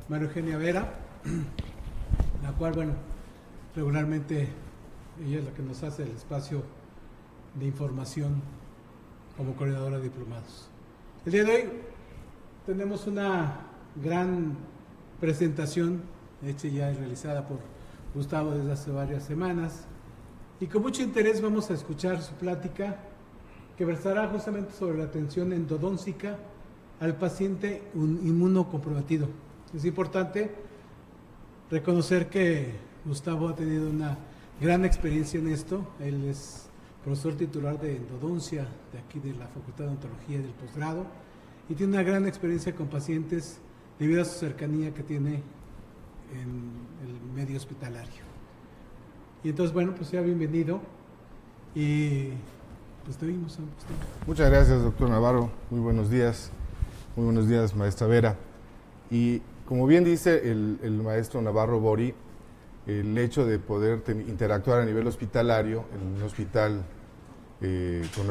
María Eugenia Vera, la cual, bueno, regularmente ella es la que nos hace el espacio de información como coordinadora de diplomados. El día de hoy tenemos una gran presentación, hecha ya y realizada por Gustavo desde hace varias semanas, y con mucho interés vamos a escuchar su plática, que versará justamente sobre la atención endodóncica al paciente inmunocomprometido. Es importante reconocer que Gustavo ha tenido una gran experiencia en esto. Él es profesor titular de endodoncia de aquí de la Facultad de Odontología del posgrado y tiene una gran experiencia con pacientes debido a su cercanía que tiene en el medio hospitalario. Y entonces, bueno, pues sea bienvenido y pues te oímos. Muchas gracias, doctor Navarro. Muy buenos días, maestra Vera. Y como bien dice el maestro Navarro Bori, el hecho de poder interactuar a nivel hospitalario, en un hospital con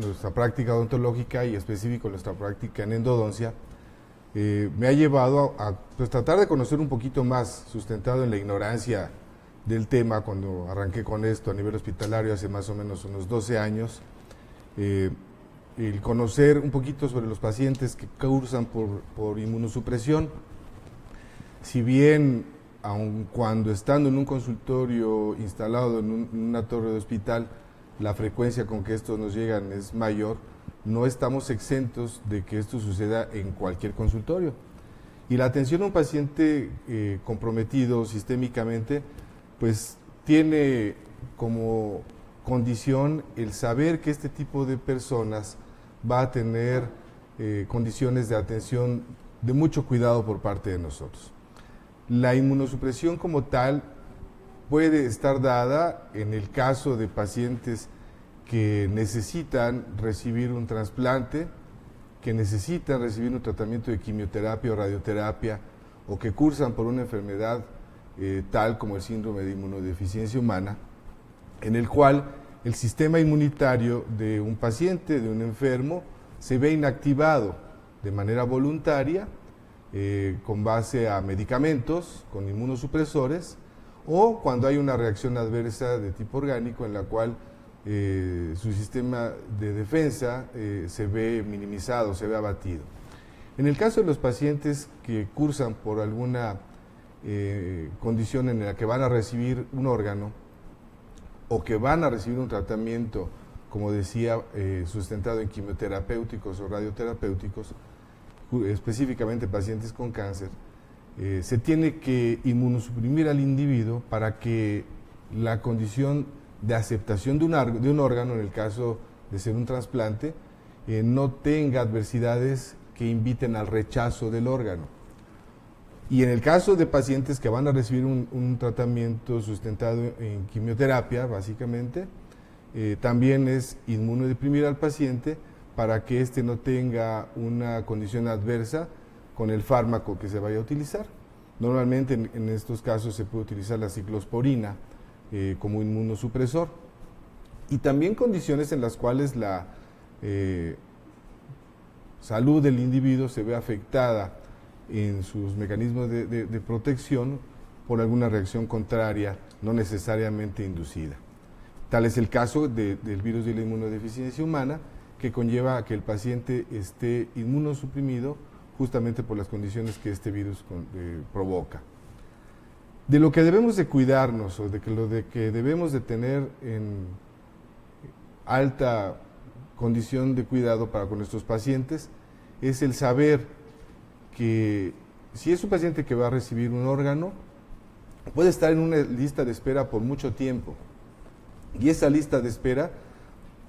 nuestra práctica odontológica y específico nuestra práctica en endodoncia, me ha llevado a pues, tratar de conocer un poquito más, sustentado en la ignorancia del tema, cuando arranqué con esto a nivel hospitalario hace más o menos unos 12 años, el conocer un poquito sobre los pacientes que cursan por inmunosupresión. Si bien, aun cuando estando en un consultorio instalado en una torre de hospital, la frecuencia con que estos nos llegan es mayor, no estamos exentos de que esto suceda en cualquier consultorio. Y la atención a un paciente comprometido sistémicamente, pues tiene como condición el saber que este tipo de personas va a tener condiciones de atención de mucho cuidado por parte de nosotros. La inmunosupresión como tal puede estar dada en el caso de pacientes que necesitan recibir un trasplante, que necesitan recibir un tratamiento de quimioterapia o radioterapia, o que cursan por una enfermedad tal como el síndrome de inmunodeficiencia humana, en el cual el sistema inmunitario de un paciente, de un enfermo, se ve inactivado de manera voluntaria con base a medicamentos, con inmunosupresores, o cuando hay una reacción adversa de tipo orgánico en la cual su sistema de defensa se ve minimizado, se ve abatido. En el caso de los pacientes que cursan por alguna condición en la que van a recibir un órgano o que van a recibir un tratamiento, como decía, sustentado en quimioterapéuticos o radioterapéuticos, específicamente pacientes con cáncer, se tiene que inmunosuprimir al individuo para que la condición de aceptación de un órgano, en el caso de ser un trasplante, no tenga adversidades que inviten al rechazo del órgano. Y en el caso de pacientes que van a recibir un tratamiento sustentado en quimioterapia, básicamente, también es inmunodeprimir al paciente para que éste no tenga una condición adversa con el fármaco que se vaya a utilizar. Normalmente en estos casos se puede utilizar la ciclosporina como inmunosupresor. Y también condiciones en las cuales la salud del individuo se ve afectada en sus mecanismos de protección por alguna reacción contraria, no necesariamente inducida. Tal es el caso del virus de la inmunodeficiencia humana, que conlleva a que el paciente esté inmunosuprimido justamente por las condiciones que este virus provoca. De lo que debemos de cuidarnos, o de que debemos de tener en alta condición de cuidado para con nuestros pacientes, es el saber que si es un paciente que va a recibir un órgano, puede estar en una lista de espera por mucho tiempo. Y esa lista de espera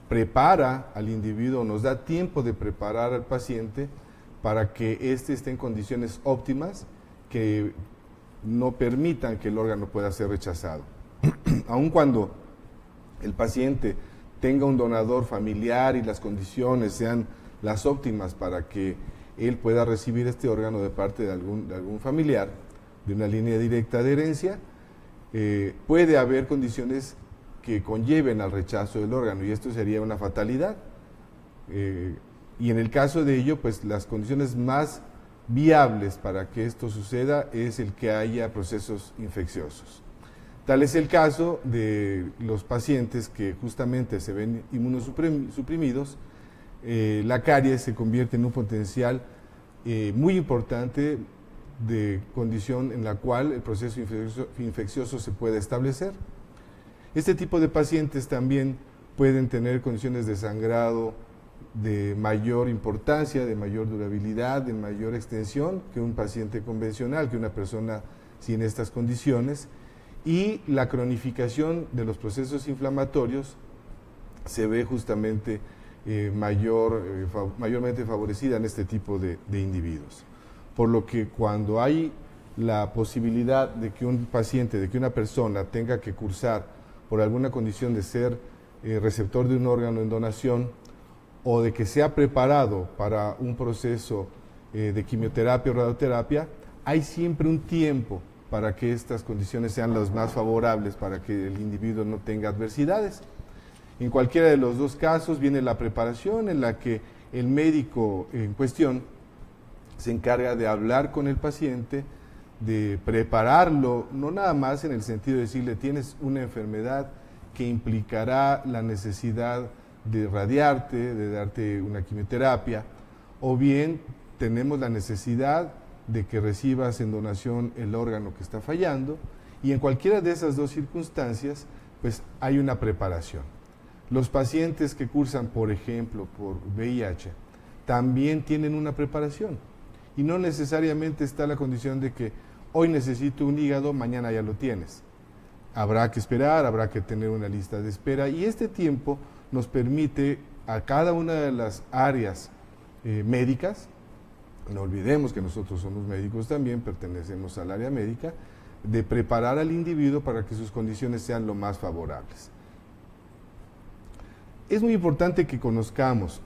prepara al individuo, nos da tiempo de preparar al paciente para que éste esté en condiciones óptimas que no permitan que el órgano pueda ser rechazado. Aun cuando el paciente tenga un donador familiar y las condiciones sean las óptimas para que él pueda recibir este órgano de parte de algún familiar, de una línea directa de herencia, puede haber condiciones que conlleven al rechazo del órgano, y esto sería una fatalidad. Y en el caso de ello, pues las condiciones más viables para que esto suceda es el que haya procesos infecciosos. Tal es el caso de los pacientes que justamente se ven inmunosuprimidos. La caries se convierte en un potencial muy importante de condición en la cual el proceso infeccioso se puede establecer. Este tipo de pacientes también pueden tener condiciones de sangrado de mayor importancia, de mayor durabilidad, de mayor extensión que un paciente convencional, que una persona sin estas condiciones, y la cronificación de los procesos inflamatorios se ve justamente mayormente favorecida en este tipo de individuos. Por lo que cuando hay la posibilidad de que un paciente, de que una persona tenga que cursar por alguna condición de ser receptor de un órgano en donación, o de que sea preparado para un proceso de quimioterapia o radioterapia, hay siempre un tiempo para que estas condiciones sean las más favorables, para que el individuo no tenga adversidades. En cualquiera de los dos casos viene la preparación en la que el médico en cuestión se encarga de hablar con el paciente, de prepararlo, no nada más en el sentido de decirle tienes una enfermedad que implicará la necesidad de radiarte, de darte una quimioterapia, o bien tenemos la necesidad de que recibas en donación el órgano que está fallando, y en cualquiera de esas dos circunstancias, pues hay una preparación. Los pacientes que cursan, por ejemplo, por VIH, también tienen una preparación, y no necesariamente está la condición de que hoy necesito un hígado, mañana ya lo tienes. Habrá que esperar, habrá que tener una lista de espera, y este tiempo nos permite a cada una de las áreas médicas, no olvidemos que nosotros somos médicos también, pertenecemos al área médica, de preparar al individuo para que sus condiciones sean lo más favorables. Es muy importante que conozcamos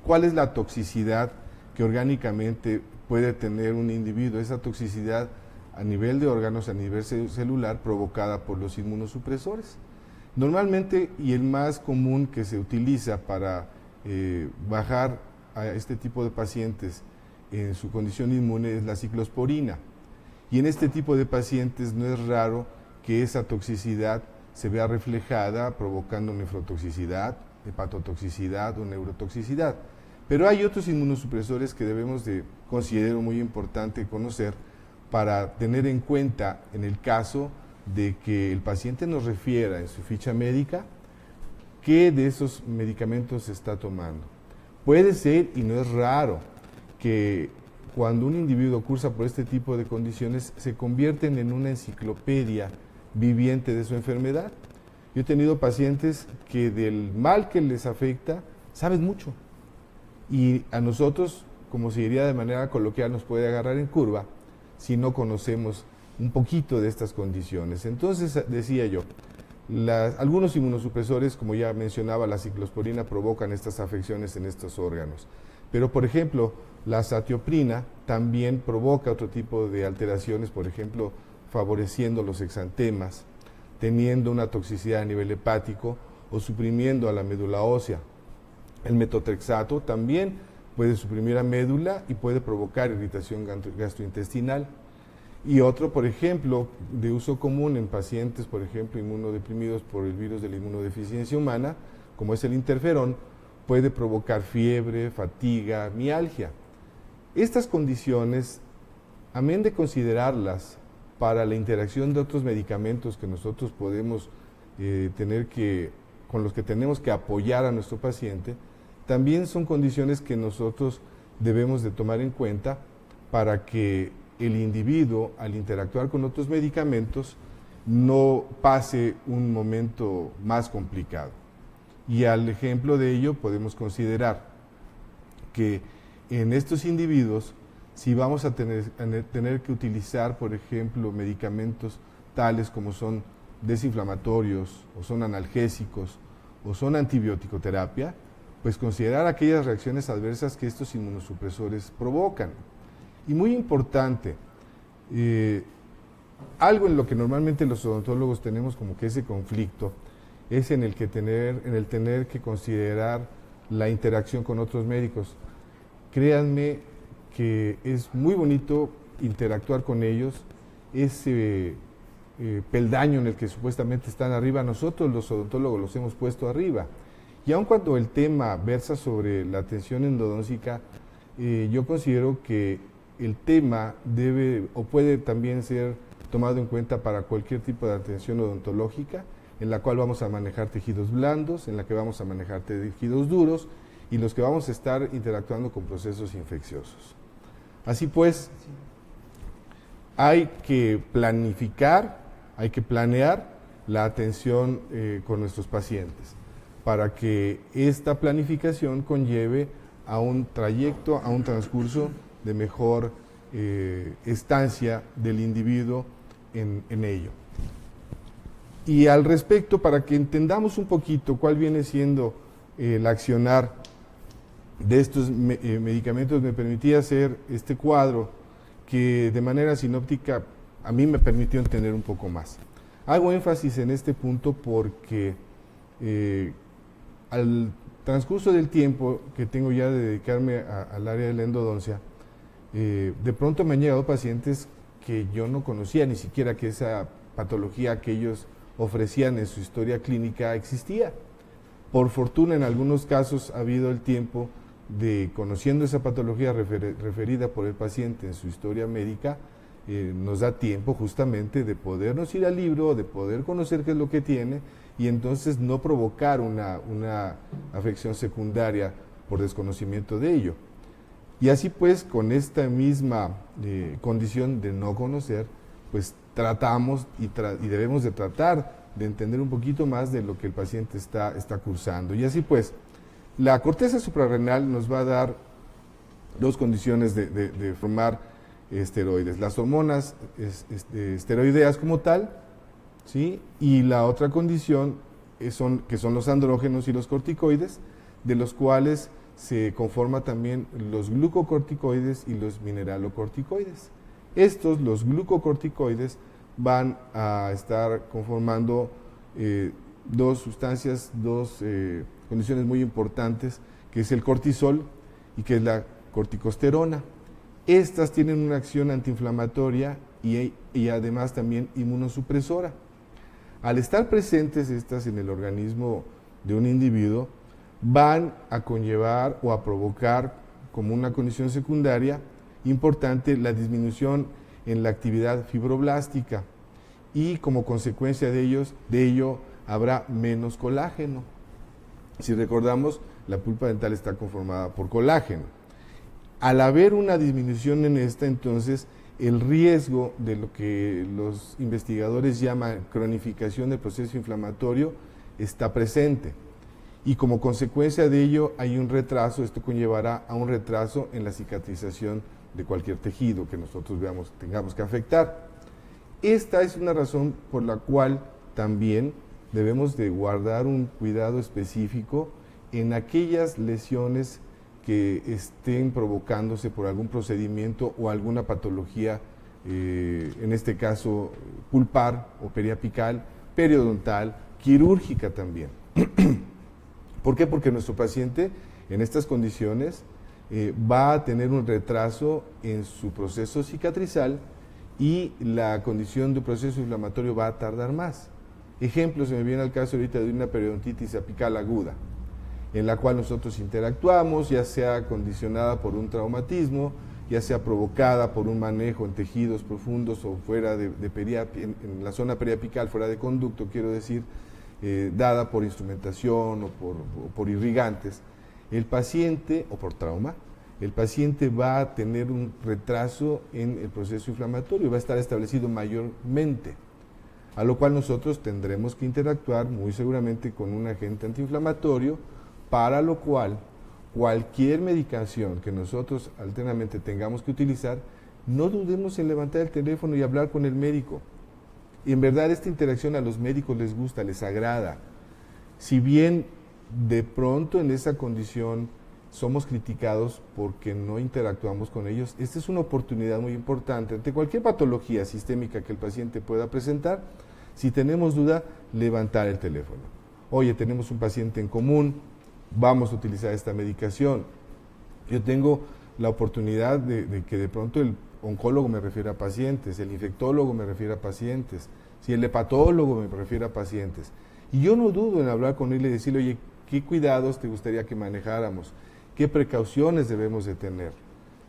cuál es la toxicidad que orgánicamente puede tener un individuo, esa toxicidad a nivel de órganos, a nivel celular, provocada por los inmunosupresores. Normalmente, y el más común que se utiliza para bajar a este tipo de pacientes en su condición inmune es la ciclosporina. Y en este tipo de pacientes no es raro que esa toxicidad se vea reflejada provocando nefrotoxicidad, hepatotoxicidad o neurotoxicidad. Pero hay otros inmunosupresores que debemos de considerar muy importante conocer para tener en cuenta en el caso de que el paciente nos refiera en su ficha médica qué de esos medicamentos se está tomando. Puede ser, y no es raro, que cuando un individuo cursa por este tipo de condiciones se convierten en una enciclopedia viviente de su enfermedad. Yo he tenido pacientes que del mal que les afecta saben mucho, y a nosotros, como se diría de manera coloquial, nos puede agarrar en curva si no conocemos un poquito de estas condiciones. Entonces, decía yo, algunos inmunosupresores, como ya mencionaba, la ciclosporina, provocan estas afecciones en estos órganos. Pero, por ejemplo, la azatioprina también provoca otro tipo de alteraciones, por ejemplo, favoreciendo los exantemas, teniendo una toxicidad a nivel hepático o suprimiendo a la médula ósea. El metotrexato también puede suprimir la médula y puede provocar irritación gastrointestinal. Y otro, por ejemplo, de uso común en pacientes, por ejemplo, inmunodeprimidos por el virus de la inmunodeficiencia humana, como es el interferón, puede provocar fiebre, fatiga, mialgia. Estas condiciones, amén de considerarlas para la interacción de otros medicamentos que nosotros podemos con los que tenemos que apoyar a nuestro paciente, también son condiciones que nosotros debemos de tomar en cuenta para que el individuo, al interactuar con otros medicamentos, no pase un momento más complicado. Y al ejemplo de ello podemos considerar que en estos individuos, si vamos a tener que utilizar, por ejemplo, medicamentos tales como son desinflamatorios, o son analgésicos, o son antibiótico-terapia, pues considerar aquellas reacciones adversas que estos inmunosupresores provocan. Y muy importante, algo en lo que normalmente los odontólogos tenemos como que ese conflicto, es en el tener que considerar la interacción con otros médicos. Créanme que es muy bonito interactuar con ellos, ese peldaño en el que supuestamente están arriba, nosotros los odontólogos los hemos puesto arriba. Y aun cuando el tema versa sobre la atención endodóntica, yo considero que el tema debe o puede también ser tomado en cuenta para cualquier tipo de atención odontológica, en la cual vamos a manejar tejidos blandos, en la que vamos a manejar tejidos duros y los que vamos a estar interactuando con procesos infecciosos. Así pues, hay que planificar, hay que planear la atención con nuestros pacientes para que esta planificación conlleve a un trayecto, a un transcurso de mejor estancia del individuo en ello. Y al respecto, para que entendamos un poquito cuál viene siendo el accionar de estos medicamentos, me permitía hacer este cuadro que de manera sinóptica a mí me permitió entender un poco más. Hago énfasis en este punto porque al transcurso del tiempo que tengo ya de dedicarme al área de la endodoncia, de pronto me han llegado pacientes que yo no conocía ni siquiera que esa patología que ellos ofrecían en su historia clínica existía. Por fortuna, en algunos casos ha habido el tiempo de, conociendo esa patología referida por el paciente en su historia médica, nos da tiempo justamente de podernos ir al libro, de poder conocer qué es lo que tiene y entonces no provocar una afección secundaria por desconocimiento de ello. Y así pues, con esta misma condición de no conocer, pues tratamos y debemos de tratar de entender un poquito más de lo que el paciente está cursando. Y así pues, la corteza suprarrenal nos va a dar dos condiciones de formar esteroides. Las hormonas esteroideas como tal, ¿sí? Y la otra condición que son los andrógenos y los corticoides, de los cuales se conforma también los glucocorticoides y los mineralocorticoides. Estos, los glucocorticoides, van a estar conformando dos sustancias, dos condiciones muy importantes, que es el cortisol y que es la corticosterona. Estas tienen una acción antiinflamatoria y además también inmunosupresora. Al estar presentes estas en el organismo de un individuo, van a conllevar o a provocar como una condición secundaria importante la disminución en la actividad fibroblástica y como consecuencia de ello habrá menos colágeno. Si recordamos, la pulpa dental está conformada por colágeno. Al haber una disminución en esta, entonces, el riesgo de lo que los investigadores llaman cronificación del proceso inflamatorio está presente. Y como consecuencia de ello hay un retraso, esto conllevará a un retraso en la cicatrización de cualquier tejido que nosotros tengamos que afectar. Esta es una razón por la cual también debemos de guardar un cuidado específico en aquellas lesiones que estén provocándose por algún procedimiento o alguna patología, en este caso pulpar o periapical, periodontal, quirúrgica también. ¿Por qué? Porque nuestro paciente en estas condiciones va a tener un retraso en su proceso cicatrizal y la condición de proceso inflamatorio va a tardar más. Ejemplo, se me viene al caso ahorita de una periodontitis apical aguda, en la cual nosotros interactuamos, ya sea condicionada por un traumatismo, ya sea provocada por un manejo en tejidos profundos o fuera en la zona periapical, fuera de conducto, quiero decir, dada por instrumentación o por irrigantes, el paciente, o por trauma, el paciente va a tener un retraso en el proceso inflamatorio, va a estar establecido mayormente, a lo cual nosotros tendremos que interactuar muy seguramente con un agente antiinflamatorio, para lo cual cualquier medicación que nosotros alternamente tengamos que utilizar, no dudemos en levantar el teléfono y hablar con el médico. Y en verdad esta interacción a los médicos les gusta, les agrada. Si bien de pronto en esa condición somos criticados porque no interactuamos con ellos, esta es una oportunidad muy importante ante cualquier patología sistémica que el paciente pueda presentar. Si tenemos duda, levantar el teléfono. Oye, tenemos un paciente en común, vamos a utilizar esta medicación. Yo tengo la oportunidad de que de pronto el oncólogo me refiere a pacientes, el infectólogo me refiere a pacientes, si el hepatólogo me refiere a pacientes. Y yo no dudo en hablar con él y decirle, oye, ¿qué cuidados te gustaría que manejáramos? ¿Qué precauciones debemos de tener?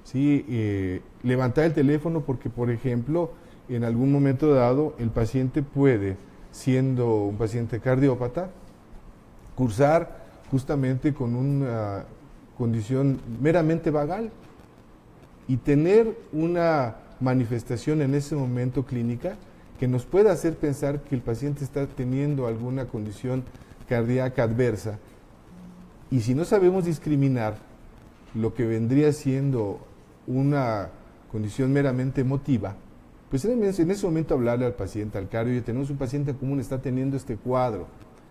¿Sí? Levantar el teléfono porque, por ejemplo, en algún momento dado, el paciente puede, siendo un paciente cardiópata, cursar justamente con una condición meramente vagal y tener una manifestación en ese momento clínica que nos pueda hacer pensar que el paciente está teniendo alguna condición cardíaca adversa. Y si no sabemos discriminar lo que vendría siendo una condición meramente emotiva, pues en ese momento hablarle al paciente, al cardio, y tenemos un paciente común, está teniendo este cuadro.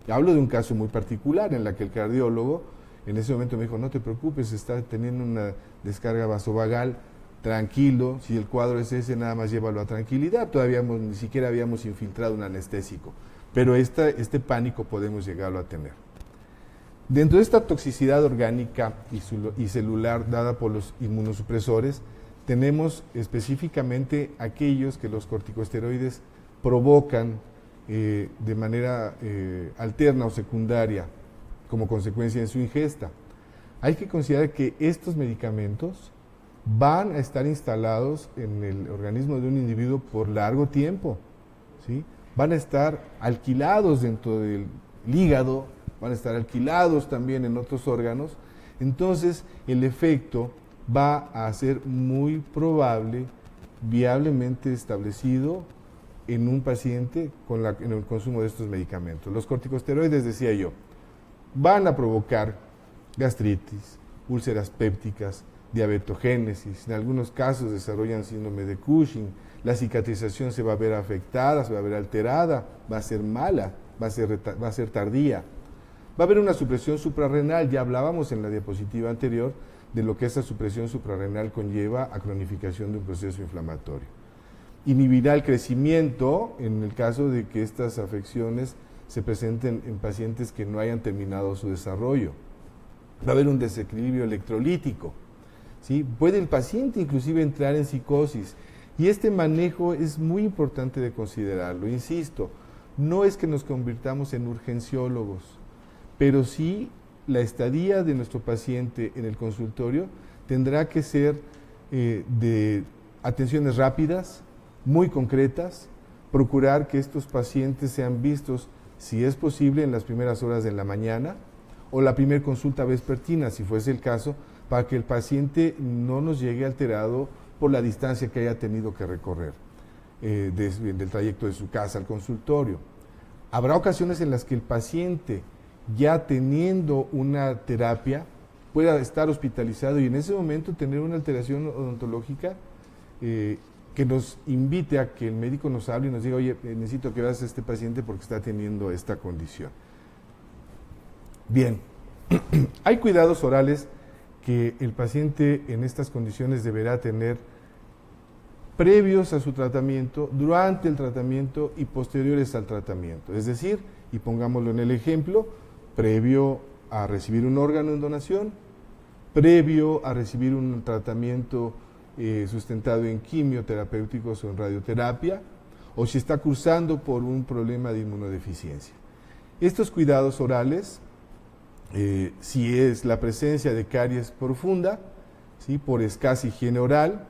Hablo de un caso muy particular en la que el cardiólogo en ese momento me dijo, no te preocupes, está teniendo una descarga vasovagal, tranquilo, si el cuadro es ese, nada más llévalo a tranquilidad, todavía ni siquiera habíamos infiltrado un anestésico, pero este pánico podemos llegarlo a tener. Dentro de esta toxicidad orgánica y celular dada por los inmunosupresores, tenemos específicamente aquellos que los corticosteroides provocan de manera alterna o secundaria como consecuencia de su ingesta. Hay que considerar que estos medicamentos van a estar instalados en el organismo de un individuo por largo tiempo, ¿sí? Van a estar alquilados dentro del hígado, van a estar alquilados también en otros órganos, entonces el efecto va a ser muy probable, viablemente establecido en un paciente en el consumo de estos medicamentos. Los corticosteroides, decía yo, van a provocar gastritis, úlceras pépticas, diabetogénesis, en algunos casos desarrollan síndrome de Cushing, la cicatrización se va a ver afectada, se va a ver alterada, va a ser mala, va a ser tardía. Va a haber una supresión suprarrenal, ya hablábamos en la diapositiva anterior de lo que esa supresión suprarrenal conlleva a cronificación de un proceso inflamatorio. Inhibirá el crecimiento en el caso de que estas afecciones se presenten en pacientes que no hayan terminado su desarrollo. Va a haber un desequilibrio electrolítico, ¿sí? Puede el paciente inclusive entrar en psicosis y este manejo es muy importante de considerarlo. Insisto, no es que nos convirtamos en urgenciólogos, pero sí la estadía de nuestro paciente en el consultorio tendrá que ser de atenciones rápidas, muy concretas, procurar que estos pacientes sean vistos, si es posible, en las primeras horas de la mañana o la primera consulta vespertina, si fuese el caso, para que el paciente no nos llegue alterado por la distancia que haya tenido que recorrer del trayecto de su casa al consultorio. Habrá ocasiones en las que el paciente, ya teniendo una terapia, pueda estar hospitalizado y en ese momento tener una alteración odontológica que nos invite a que el médico nos hable y nos diga, oye, necesito que veas a este paciente porque está teniendo esta condición. Bien, hay cuidados orales que el paciente en estas condiciones deberá tener previos a su tratamiento, durante el tratamiento y posteriores al tratamiento. Es decir, y pongámoslo en el ejemplo, previo a recibir un órgano en donación, previo a recibir un tratamiento sustentado en quimioterapéuticos o en radioterapia, o si está cursando por un problema de inmunodeficiencia. Estos cuidados orales, si es la presencia de caries profunda, ¿sí?, por escasa higiene oral,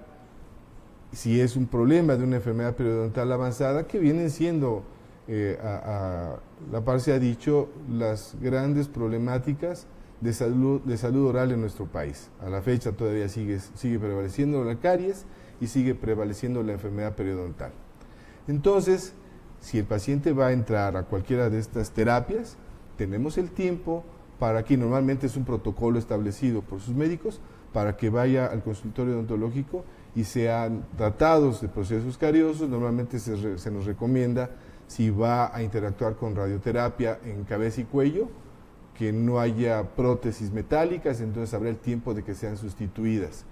si es un problema de una enfermedad periodontal avanzada, que vienen siendo, la par se ha dicho, las grandes problemáticas de salud oral en nuestro país. A la fecha todavía sigue prevaleciendo la caries y sigue prevaleciendo la enfermedad periodontal. Entonces, si el paciente va a entrar a cualquiera de estas terapias, tenemos el tiempo para que, normalmente es un protocolo establecido por sus médicos, para que vaya al consultorio odontológico y sean tratados de procesos cariosos. Normalmente se nos recomienda, si va a interactuar con radioterapia en cabeza y cuello, que no haya prótesis metálicas, entonces habrá el tiempo de que sean sustituidas.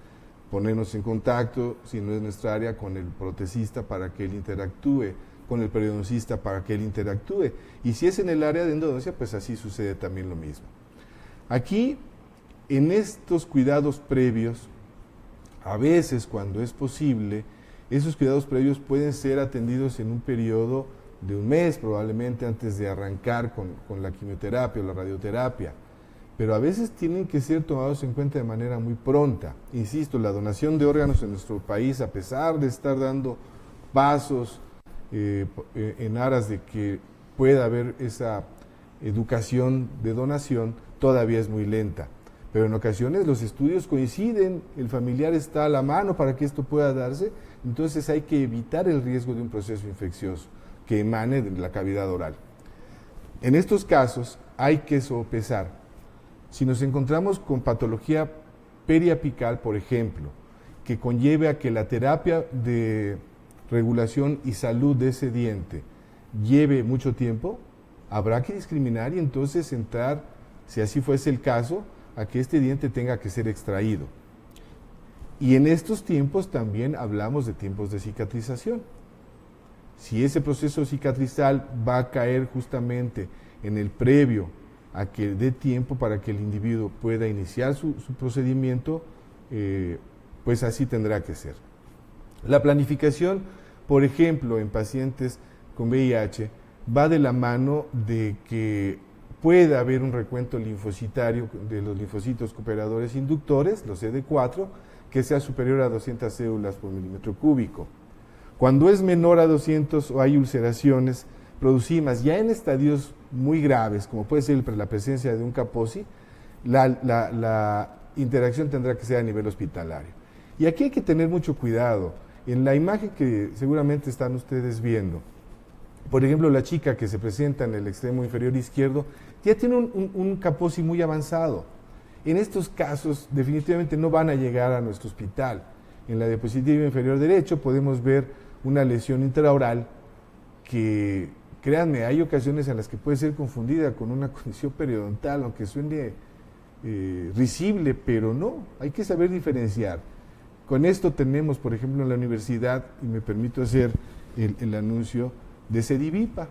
Ponernos en contacto, si no es nuestra área, con el protesista para que él interactúe, con el periodoncista para que él interactúe. Y si es en el área de endodoncia, pues así sucede también lo mismo. Aquí, en estos cuidados previos, A veces, cuando es posible, esos cuidados previos pueden ser atendidos en un periodo de un mes, probablemente antes de arrancar con la quimioterapia o la radioterapia, pero a veces tienen que ser tomados en cuenta de manera muy pronta. Insisto, la donación de órganos en nuestro país, a pesar de estar dando pasos en aras de que pueda haber esa educación de donación, todavía es muy lenta. Pero en ocasiones los estudios coinciden, el familiar está a la mano para que esto pueda darse, entonces hay que evitar el riesgo de un proceso infeccioso que emane de la cavidad oral. En estos casos hay que sopesar. Si nos encontramos con patología periapical, por ejemplo, que conlleve a que la terapia de regulación y salud de ese diente lleve mucho tiempo, habrá que discriminar y entonces entrar, si así fuese el caso, a que este diente tenga que ser extraído. Y en estos tiempos también hablamos de tiempos de cicatrización. Si ese proceso cicatrizal va a caer justamente en el previo a que dé tiempo para que el individuo pueda iniciar su procedimiento, pues así tendrá que ser. La planificación, por ejemplo, en pacientes con VIH, va de la mano de que pueda haber un recuento linfocitario de los linfocitos cooperadores inductores, los CD4, que sea superior a 200 células por milímetro cúbico. Cuando es menor a 200 o hay ulceraciones producidas ya en estadios muy graves, como puede ser la presencia de un Kaposi, la interacción tendrá que ser a nivel hospitalario. Y aquí hay que tener mucho cuidado. En la imagen que seguramente están ustedes viendo, por ejemplo, la chica que se presenta en el extremo inferior izquierdo ya tiene un Kaposi muy avanzado. En estos casos definitivamente no van a llegar a nuestro hospital. En la diapositiva inferior derecho podemos ver una lesión intraoral que, créanme, hay ocasiones en las que puede ser confundida con una condición periodontal, aunque suene risible, pero no, hay que saber diferenciar. Con esto tenemos, por ejemplo, en la universidad, y me permito hacer el anuncio, de Cedivipa,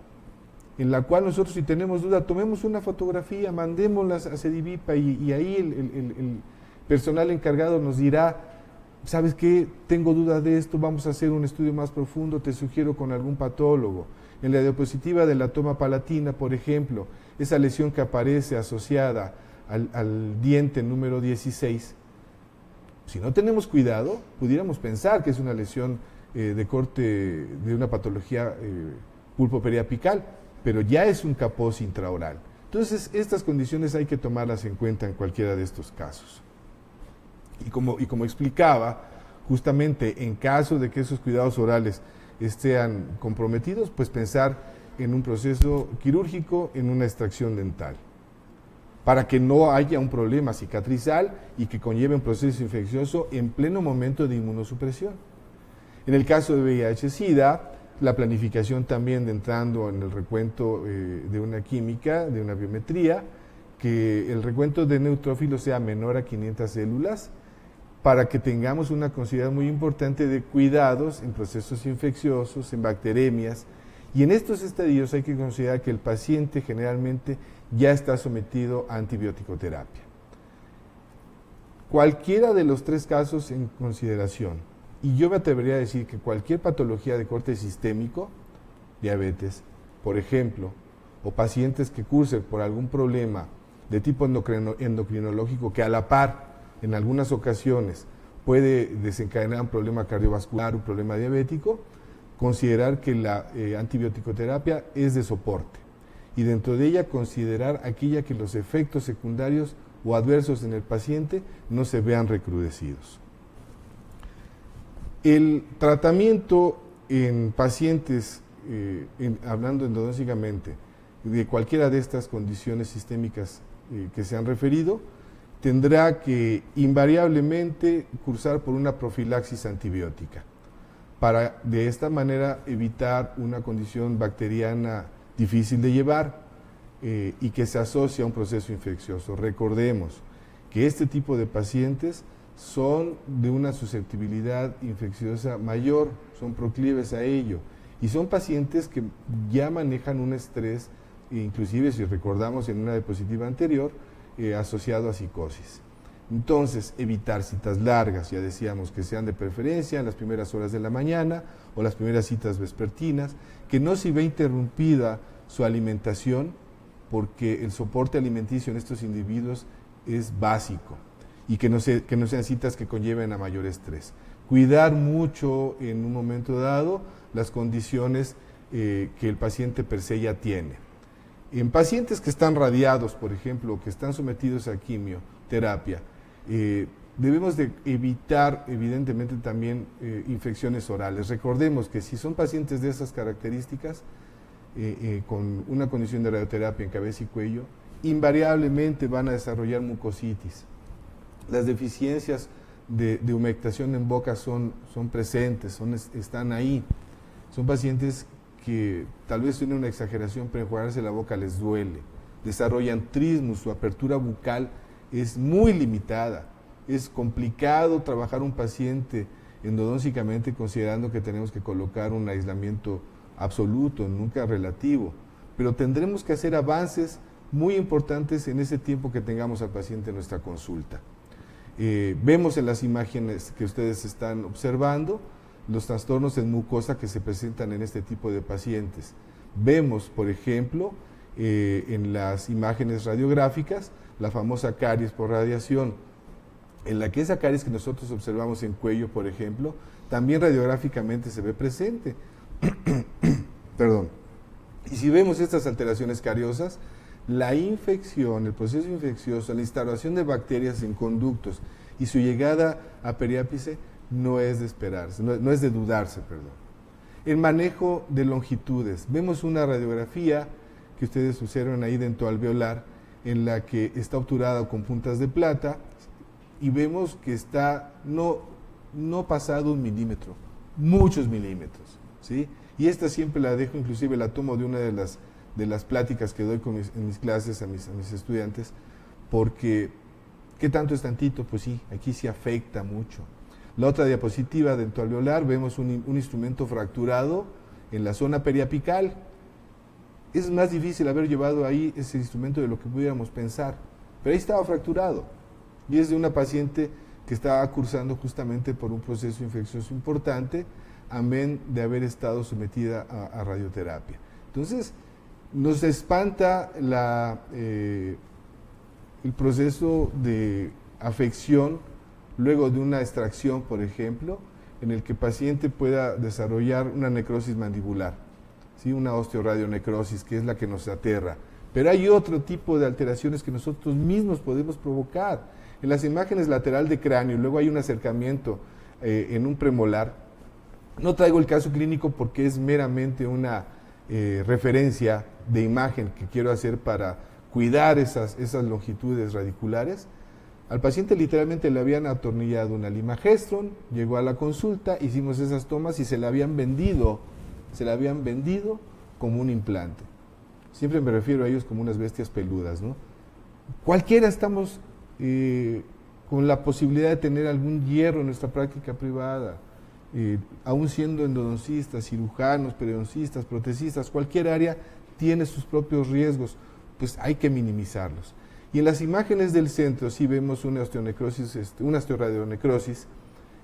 en la cual nosotros, si tenemos duda, tomemos una fotografía, mandémoslas a Cedivipa y ahí el personal encargado nos dirá, ¿sabes qué? Tengo duda de esto, vamos a hacer un estudio más profundo, te sugiero con algún patólogo. En la diapositiva de la toma palatina, por ejemplo, esa lesión que aparece asociada al diente número 16, si no tenemos cuidado, pudiéramos pensar que es una lesión de corte de una patología pulpoperiapical, pero ya es un Kaposi intraoral. Entonces, estas condiciones hay que tomarlas en cuenta en cualquiera de estos casos. Y como explicaba, justamente en caso de que esos cuidados orales estén comprometidos, pues pensar en un proceso quirúrgico, en una extracción dental, para que no haya un problema cicatrizal y que conlleve un proceso infeccioso en pleno momento de inmunosupresión. En el caso de VIH-Sida, la planificación también de entrando en el recuento de una química, de una biometría, que el recuento de neutrófilos sea menor a 500 células, para que tengamos una consideración muy importante de cuidados en procesos infecciosos, en bacteremias, y en estos estadios hay que considerar que el paciente generalmente ya está sometido a antibiótico-terapia. Cualquiera de los tres casos en consideración, y yo me atrevería a decir que cualquier patología de corte sistémico, diabetes, por ejemplo, o pacientes que cursen por algún problema de tipo endocrinológico que a la par, en algunas ocasiones, puede desencadenar un problema cardiovascular, un problema diabético, considerar que la antibiótico-terapia es de soporte. Y dentro de ella considerar aquella que los efectos secundarios o adversos en el paciente no se vean recrudecidos. El tratamiento en pacientes, hablando endodóncicamente, de cualquiera de estas condiciones sistémicas que se han referido, tendrá que invariablemente cursar por una profilaxis antibiótica, para de esta manera evitar una condición bacteriana difícil de llevar y que se asocia a un proceso infeccioso. Recordemos que este tipo de pacientes son de una susceptibilidad infecciosa mayor, son proclives a ello, y son pacientes que ya manejan un estrés, inclusive si recordamos en una diapositiva anterior, asociado a psicosis. Entonces, evitar citas largas, ya decíamos que sean de preferencia en las primeras horas de la mañana o las primeras citas vespertinas, que no se ve interrumpida su alimentación, porque el soporte alimenticio en estos individuos es básico, y que no sean citas que conlleven a mayor estrés. Cuidar mucho en un momento dado las condiciones que el paciente per se ya tiene. En pacientes que están radiados, por ejemplo, que están sometidos a quimioterapia, debemos de evitar evidentemente también infecciones orales. Recordemos que si son pacientes de esas características, con una condición de radioterapia en cabeza y cuello, invariablemente van a desarrollar mucositis. Las deficiencias de humectación en boca son presentes, están ahí. Son pacientes que tal vez tienen una exageración, pero enjuagarse la boca les duele. Desarrollan trismus, su apertura bucal es muy limitada. Es complicado trabajar un paciente endodóncicamente considerando que tenemos que colocar un aislamiento absoluto, nunca relativo. Pero tendremos que hacer avances muy importantes en ese tiempo que tengamos al paciente en nuestra consulta. Vemos en las imágenes que ustedes están observando los trastornos en mucosa que se presentan en este tipo de pacientes. Vemos, por ejemplo, en las imágenes radiográficas, la famosa caries por radiación, en la que esa caries que nosotros observamos en cuello, por ejemplo, también radiográficamente se ve presente. Perdón. Y si vemos estas alteraciones cariosas, la infección, el proceso infeccioso, la instalación de bacterias en conductos y su llegada a periápice no es de esperarse, no es de dudarse, perdón. El manejo de longitudes. Vemos una radiografía que ustedes observan ahí dentoalveolar, en la que está obturada con puntas de plata, y vemos que está no pasado 1 milímetro, muchos milímetros, ¿sí? Y esta siempre la dejo, inclusive la tomo de una de las pláticas que doy en mis clases a mis estudiantes, porque ¿qué tanto es tantito? Pues sí, aquí sí afecta mucho. La otra diapositiva dentoalveolar, vemos un instrumento fracturado en la zona periapical. Es más difícil haber llevado ahí ese instrumento de lo que pudiéramos pensar, pero ahí estaba fracturado, y es de una paciente que estaba cursando justamente por un proceso infeccioso importante, amén de haber estado sometida a radioterapia. Entonces, nos espanta el proceso de afección luego de una extracción, por ejemplo, en el que el paciente pueda desarrollar una necrosis mandibular, ¿sí? Una osteoradionecrosis, que es la que nos aterra. Pero hay otro tipo de alteraciones que nosotros mismos podemos provocar. En las imágenes lateral de cráneo, luego hay un acercamiento en un premolar. No traigo el caso clínico porque es meramente una referencia de imagen que quiero hacer para cuidar esas longitudes radiculares. Al paciente literalmente le habían atornillado una limagestron, llegó a la consulta, hicimos esas tomas y se la habían vendido como un implante. Siempre me refiero a ellos como unas bestias peludas, ¿no? Cualquiera estamos con la posibilidad de tener algún hierro en nuestra práctica privada, aún siendo endodoncistas, cirujanos, periodoncistas, protecistas, cualquier área tiene sus propios riesgos, pues hay que minimizarlos. Y en las imágenes del centro sí vemos una osteoradionecrosis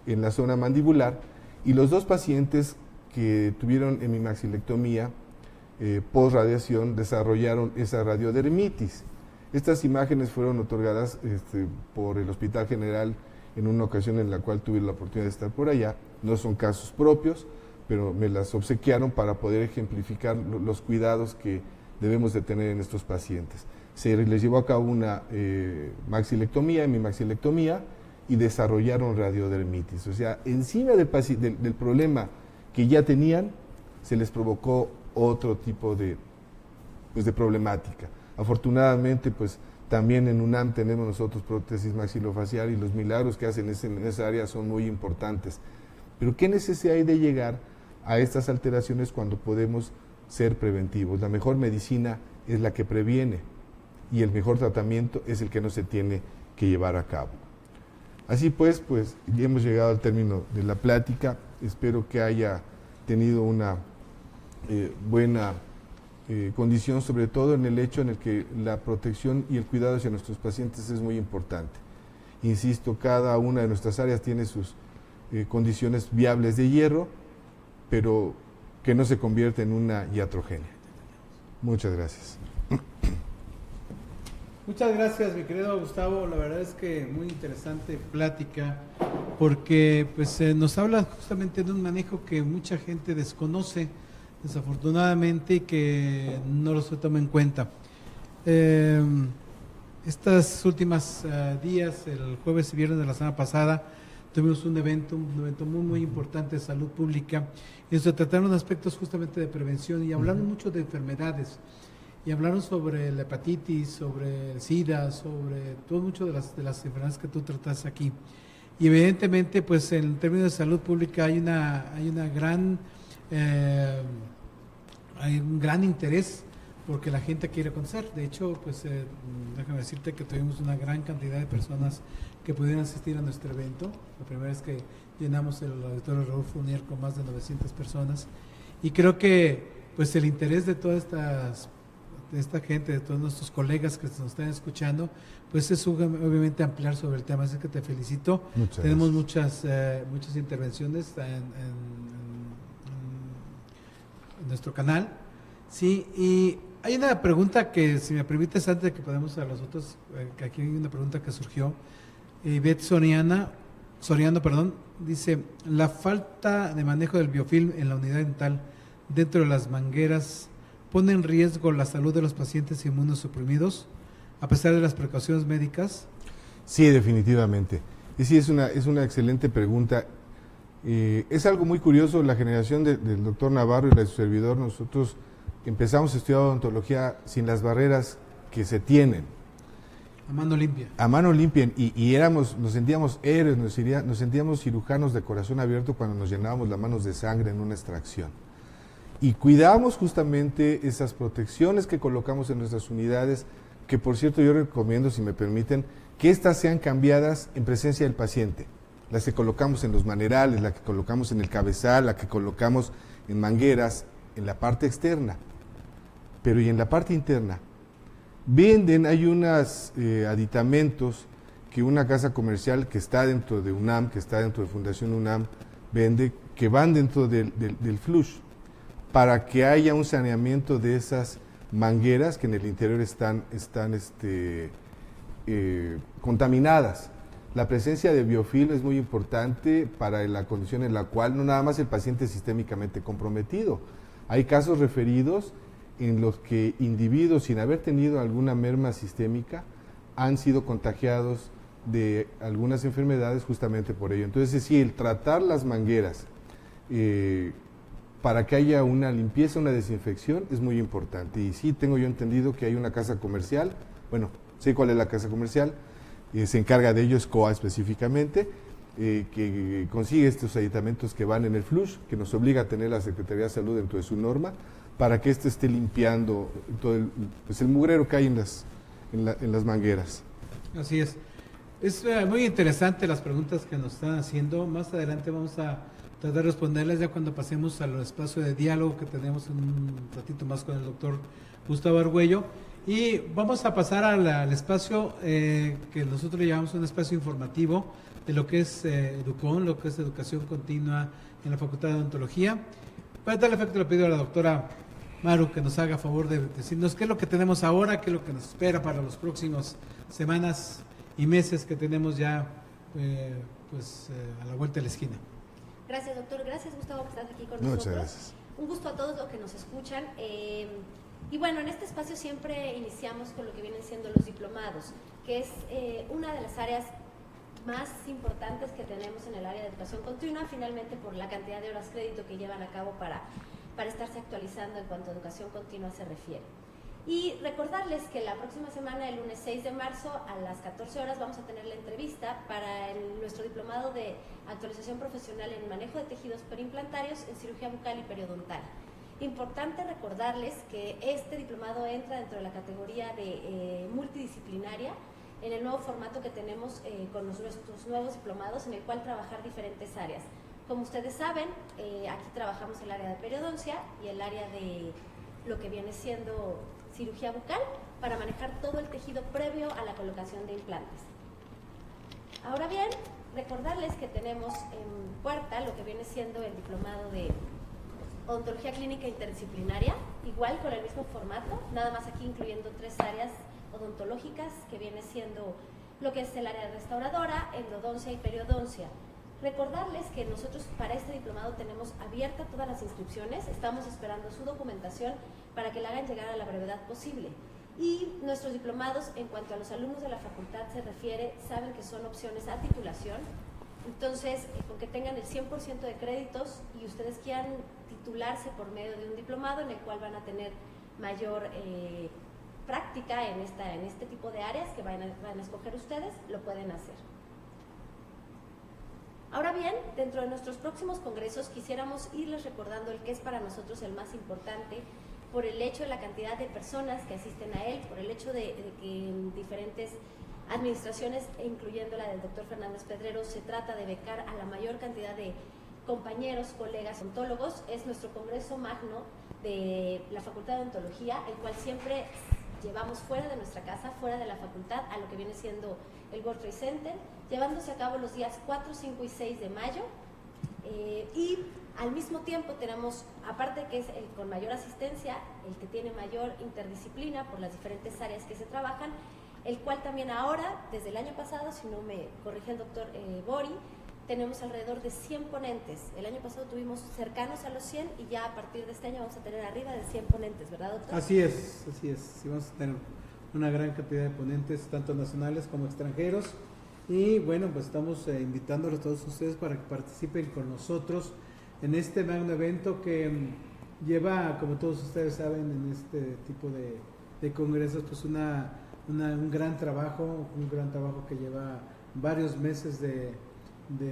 en la zona mandibular, y los dos pacientes que tuvieron hemimaxilectomía post-radiación desarrollaron esa radiodermitis. Estas imágenes fueron otorgadas por el Hospital General en una ocasión en la cual tuve la oportunidad de estar por allá. No son casos propios, pero me las obsequiaron para poder ejemplificar los cuidados que debemos de tener en estos pacientes. Se les llevó a cabo una maxilectomía, hemimaxilectomía, y desarrollaron radiodermitis. O sea, encima del problema que ya tenían, se les provocó otro tipo de problemática. Afortunadamente, pues también en UNAM tenemos nosotros prótesis maxilofacial, y los milagros que hacen en esa área son muy importantes. Pero ¿qué necesidad hay de llegar a estas alteraciones cuando podemos ser preventivos? La mejor medicina es la que previene, y el mejor tratamiento es el que no se tiene que llevar a cabo. Así pues ya hemos llegado al término de la plática. Espero que haya tenido una buena condición, sobre todo en el hecho en el que la protección y el cuidado hacia nuestros pacientes es muy importante. Insisto, cada una de nuestras áreas tiene sus condiciones viables de hierro, pero que no se convierte en una iatrogenia. Muchas gracias. Muchas gracias, mi querido Gustavo. La verdad es que muy interesante plática, porque pues nos habla justamente de un manejo que mucha gente desconoce, desafortunadamente, y que no lo se toma en cuenta. Estas últimas días, el jueves y viernes de la semana pasada, tuvimos un evento muy importante de salud pública, y se trataron aspectos justamente de prevención y hablaron mucho de enfermedades. Y hablaron sobre la hepatitis, sobre el SIDA, sobre todo mucho de las enfermedades que tú tratas aquí. Y evidentemente, pues en términos de salud pública hay un gran interés porque la gente quiere conocer. De hecho, pues déjame decirte que tuvimos una gran cantidad de personas que pudieron asistir a nuestro evento. La primera vez que llenamos el auditorio Raúl Fournier con más de 900 personas. Y creo que pues el interés de todas de esta gente, de todos nuestros colegas que nos están escuchando, pues es obviamente ampliar sobre el tema, así que te felicito. Tenemos muchas intervenciones en nuestro canal, sí, y hay una pregunta que, si me permites, antes de que podamos a los otros, que aquí hay una pregunta que surgió, Beth Soriano, dice, la falta de manejo del biofilm en la unidad dental dentro de las mangueras ¿pone en riesgo la salud de los pacientes inmunosuprimidos a pesar de las precauciones médicas? Sí, definitivamente. Y sí, es una excelente pregunta. Es algo muy curioso, la generación del doctor Navarro y de su servidor, nosotros empezamos a estudiar odontología sin las barreras que se tienen. A mano limpia. A mano limpia, y nos sentíamos héroes, nos sentíamos cirujanos de corazón abierto cuando nos llenábamos las manos de sangre en una extracción. Y cuidamos justamente esas protecciones que colocamos en nuestras unidades, que por cierto yo recomiendo, si me permiten, que estas sean cambiadas en presencia del paciente. Las que colocamos en los manerales, la que colocamos en el cabezal, la que colocamos en mangueras, en la parte externa. Pero y en la parte interna, hay unos aditamentos que una casa comercial que está dentro de UNAM, que está dentro de Fundación UNAM, vende, que van dentro del flush, para que haya un saneamiento de esas mangueras que en el interior están contaminadas. La presencia de biofilm es muy importante para la condición en la cual no nada más el paciente es sistémicamente comprometido. Hay casos referidos en los que individuos sin haber tenido alguna merma sistémica han sido contagiados de algunas enfermedades justamente por ello. Entonces sí, el tratar las mangueras para que haya una limpieza, una desinfección, es muy importante. Y sí, tengo yo entendido que hay una casa comercial, bueno, sé cuál es la casa comercial, se encarga de ello, es COA específicamente, que consigue estos aditamentos que van en el flush, que nos obliga a tener la Secretaría de Salud dentro de su norma, para que éste esté limpiando todo el mugrero que hay en las mangueras. Así es. Es muy interesante las preguntas que nos están haciendo. Más adelante vamos a tratar de responderles ya cuando pasemos al espacio de diálogo que tenemos en un ratito más con el doctor Gustavo Argüello. Y vamos a pasar al espacio que nosotros le llamamos un espacio informativo de lo que es EDUCON, lo que es educación continua en la Facultad de Odontología. Para tal efecto le pido a la doctora Maru que nos haga favor de decirnos qué es lo que tenemos ahora, qué es lo que nos espera para los próximos semanas y meses que tenemos ya a la vuelta de la esquina. Gracias, doctor. Gracias, Gustavo, que estás aquí con Muchas nosotros. Gracias. Un gusto a todos los que nos escuchan. Y bueno, en este espacio siempre iniciamos con lo que vienen siendo los diplomados, que es una de las áreas más importantes que tenemos en el área de educación continua, finalmente por la cantidad de horas crédito que llevan a cabo para estarse actualizando en cuanto a educación continua se refiere. Y recordarles que la próxima semana, el lunes 6 de marzo, a las 14 horas, vamos a tener la entrevista para nuestro diplomado de actualización profesional en manejo de tejidos periimplantarios en cirugía bucal y periodontal. Importante recordarles que este diplomado entra dentro de la categoría de multidisciplinaria, en el nuevo formato que tenemos con nuestros nuevos diplomados, en el cual trabajar diferentes áreas. Como ustedes saben, aquí trabajamos el área de periodoncia y el área de lo que viene siendo cirugía bucal para manejar todo el tejido previo a la colocación de implantes. Ahora bien, recordarles que tenemos en puerta lo que viene siendo el diplomado de odontología clínica interdisciplinaria, igual con el mismo formato, nada más aquí incluyendo 3 áreas odontológicas, que viene siendo lo que es el área restauradora, endodoncia y periodoncia. Recordarles que nosotros para este diplomado tenemos abierta todas las inscripciones, estamos esperando su documentación para que la hagan llegar a la brevedad posible. Y nuestros diplomados, en cuanto a los alumnos de la facultad se refiere, saben que son opciones a titulación. Entonces, con que tengan el 100% de créditos y ustedes quieran titularse por medio de un diplomado en el cual van a tener mayor práctica en este tipo de áreas que van a escoger ustedes, lo pueden hacer. Ahora bien, dentro de nuestros próximos congresos quisiéramos irles recordando el que es para nosotros el más importante, por el hecho de la cantidad de personas que asisten a él, por el hecho de que en diferentes administraciones, incluyendo la del doctor Fernández Pedrero, se trata de becar a la mayor cantidad de compañeros, colegas, odontólogos. Es nuestro congreso magno de la Facultad de Odontología, el cual siempre llevamos fuera de nuestra casa, fuera de la facultad, a lo que viene siendo el World Trade Center, llevándose a cabo los días 4, 5 y 6 de mayo. Y al mismo tiempo tenemos, aparte que es el con mayor asistencia, el que tiene mayor interdisciplina por las diferentes áreas que se trabajan, el cual también ahora, desde el año pasado, si no me corrige el doctor Bori, tenemos alrededor de 100 ponentes. El año pasado tuvimos cercanos a los 100 y ya a partir de este año vamos a tener arriba de 100 ponentes, ¿verdad, doctor? Así es, así es. Sí, vamos a tener una gran cantidad de ponentes, tanto nacionales como extranjeros. Y bueno, pues estamos invitándolos a todos ustedes para que participen con nosotros en este magno evento que lleva, como todos ustedes saben, en este tipo de congresos, pues un gran trabajo que lleva varios meses de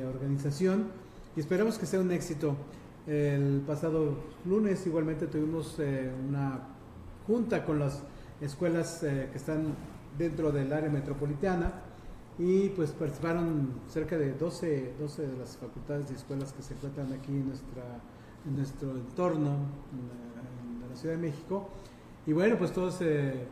organización, y esperamos que sea un éxito. El pasado lunes igualmente tuvimos una junta con las escuelas que están dentro del área metropolitana, y pues participaron cerca de 12 de las facultades y escuelas que se encuentran aquí en nuestro entorno, en la Ciudad de México. Y bueno, pues todos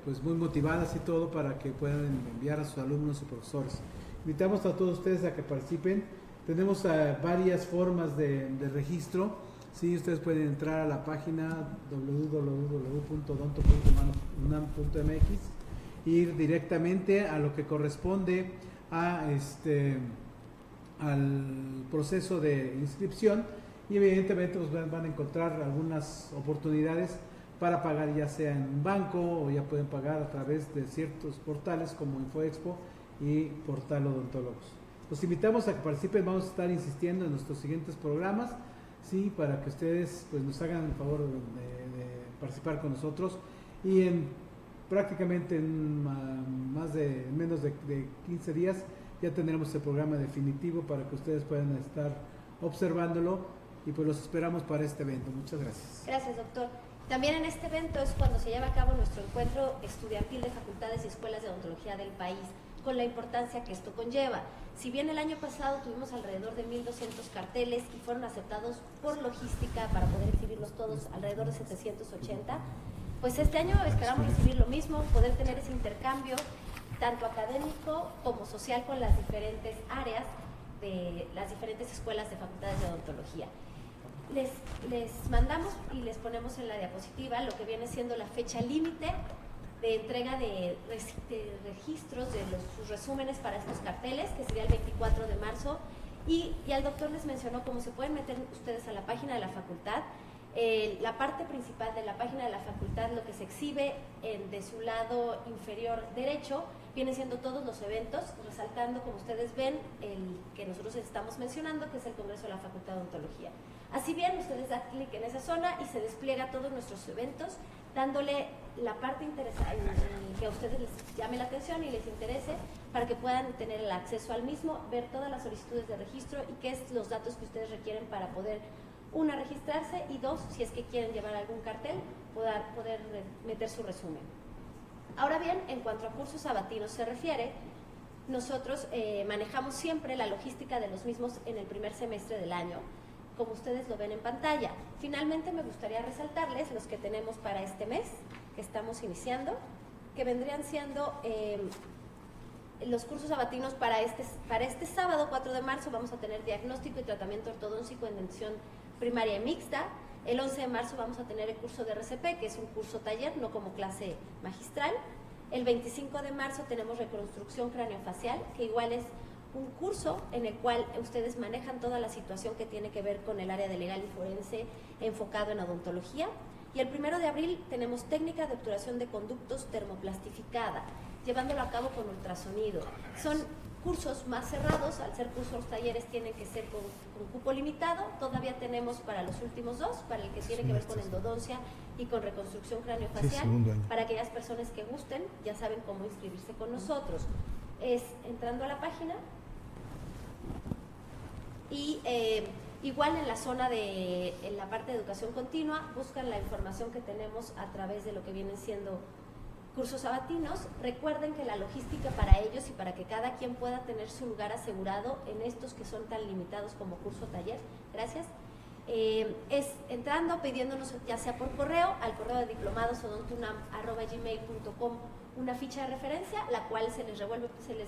pues muy motivadas y todo para que puedan enviar a sus alumnos y profesores. Invitamos a todos ustedes a que participen. Tenemos varias formas de registro. Sí, ustedes pueden entrar a la página www.odonto.unam.mx, ir directamente a lo que corresponde al proceso de inscripción, y evidentemente pues van a encontrar algunas oportunidades para pagar, ya sea en un banco o ya pueden pagar a través de ciertos portales como InfoExpo y Portal Odontólogos. Los invitamos a que participen, vamos a estar insistiendo en nuestros siguientes programas, sí, para que ustedes pues nos hagan el favor de participar con nosotros, y prácticamente en menos de 15 días ya tendremos el programa definitivo para que ustedes puedan estar observándolo, y pues los esperamos para este evento. Muchas gracias. Gracias, doctor. También en este evento es cuando se lleva a cabo nuestro encuentro estudiantil de facultades y escuelas de odontología del país, con la importancia que esto conlleva. Si bien el año pasado tuvimos alrededor de 1,200 carteles y fueron aceptados por logística para poder exhibirlos todos alrededor de 780, pues este año esperamos recibir lo mismo, poder tener ese intercambio tanto académico como social con las diferentes áreas de las diferentes escuelas de facultades de odontología. Les mandamos y les ponemos en la diapositiva lo que viene siendo la fecha límite de entrega de registros de sus resúmenes para estos carteles, que sería el 24 de marzo, y ya el doctor les mencionó cómo se pueden meter ustedes a la página de la facultad. La parte principal de la página de la facultad, lo que se exhibe de su lado inferior derecho, viene siendo todos los eventos, resaltando, como ustedes ven, el que nosotros estamos mencionando, que es el Congreso de la Facultad de Odontología. Así bien, ustedes dan clic en esa zona y se despliega todos nuestros eventos, dándole la parte interesante que a ustedes les llame la atención y les interese, para que puedan tener el acceso al mismo, ver todas las solicitudes de registro y qué es los datos que ustedes requieren para poder, una, registrarse, y dos, si es que quieren llevar algún cartel, poder meter su resumen. Ahora bien, en cuanto a cursos sabatinos se refiere, nosotros manejamos siempre la logística de los mismos en el primer semestre del año, como ustedes lo ven en pantalla. Finalmente me gustaría resaltarles los que tenemos para este mes, que estamos iniciando, que vendrían siendo los cursos sabatinos para este sábado 4 de marzo vamos a tener diagnóstico y tratamiento ortodóntico en dentición primaria y mixta. El 11 de marzo vamos a tener el curso de RCP, que es un curso taller, no como clase magistral. El 25 de marzo tenemos reconstrucción craneofacial, que igual es un curso en el cual ustedes manejan toda la situación que tiene que ver con el área de legal y forense enfocado en odontología. Y el 1 de abril tenemos técnica de obturación de conductos termoplastificada, llevándolo a cabo con ultrasonido. Son cursos más cerrados, al ser cursos talleres tienen que ser con cupo limitado. Todavía tenemos para los últimos dos, para el que tiene que ver con endodoncia y con reconstrucción craneofacial, para aquellas personas que gusten, ya saben cómo inscribirse con nosotros. Es entrando a la página y igual en la zona en la parte de educación continua, buscan la información que tenemos a través de lo que vienen siendo cursos sabatinos. Recuerden que la logística para ellos y para que cada quien pueda tener su lugar asegurado en estos que son tan limitados como curso taller, gracias, es entrando, pidiéndonos ya sea por correo, al correo de diplomadosodontunam@gmail.com una ficha de referencia, la cual se les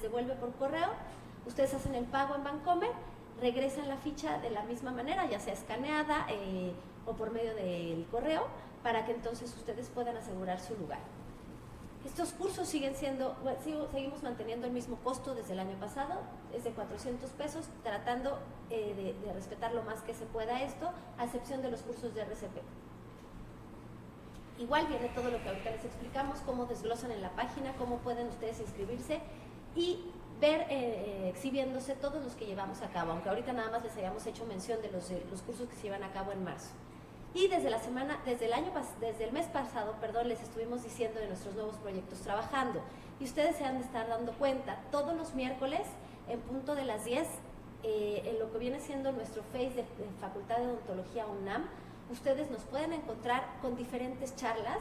devuelve por correo. Ustedes hacen el pago en Bancomer, regresan la ficha de la misma manera, ya sea escaneada o por medio del correo, para que entonces ustedes puedan asegurar su lugar. Estos cursos seguimos manteniendo el mismo costo desde el año pasado, es de 400 pesos, tratando de respetar lo más que se pueda esto, a excepción de los cursos de RCP. Igual viene todo lo que ahorita les explicamos, cómo desglosan en la página, cómo pueden ustedes inscribirse y ver exhibiéndose todos los que llevamos a cabo, aunque ahorita nada más les hayamos hecho mención de los cursos que se llevan a cabo en marzo. Y desde el mes pasado, les estuvimos diciendo de nuestros nuevos proyectos trabajando. Y ustedes se han de estar dando cuenta, todos los miércoles, en punto de las 10, en lo que viene siendo nuestro Face de Facultad de Odontología UNAM, ustedes nos pueden encontrar con diferentes charlas.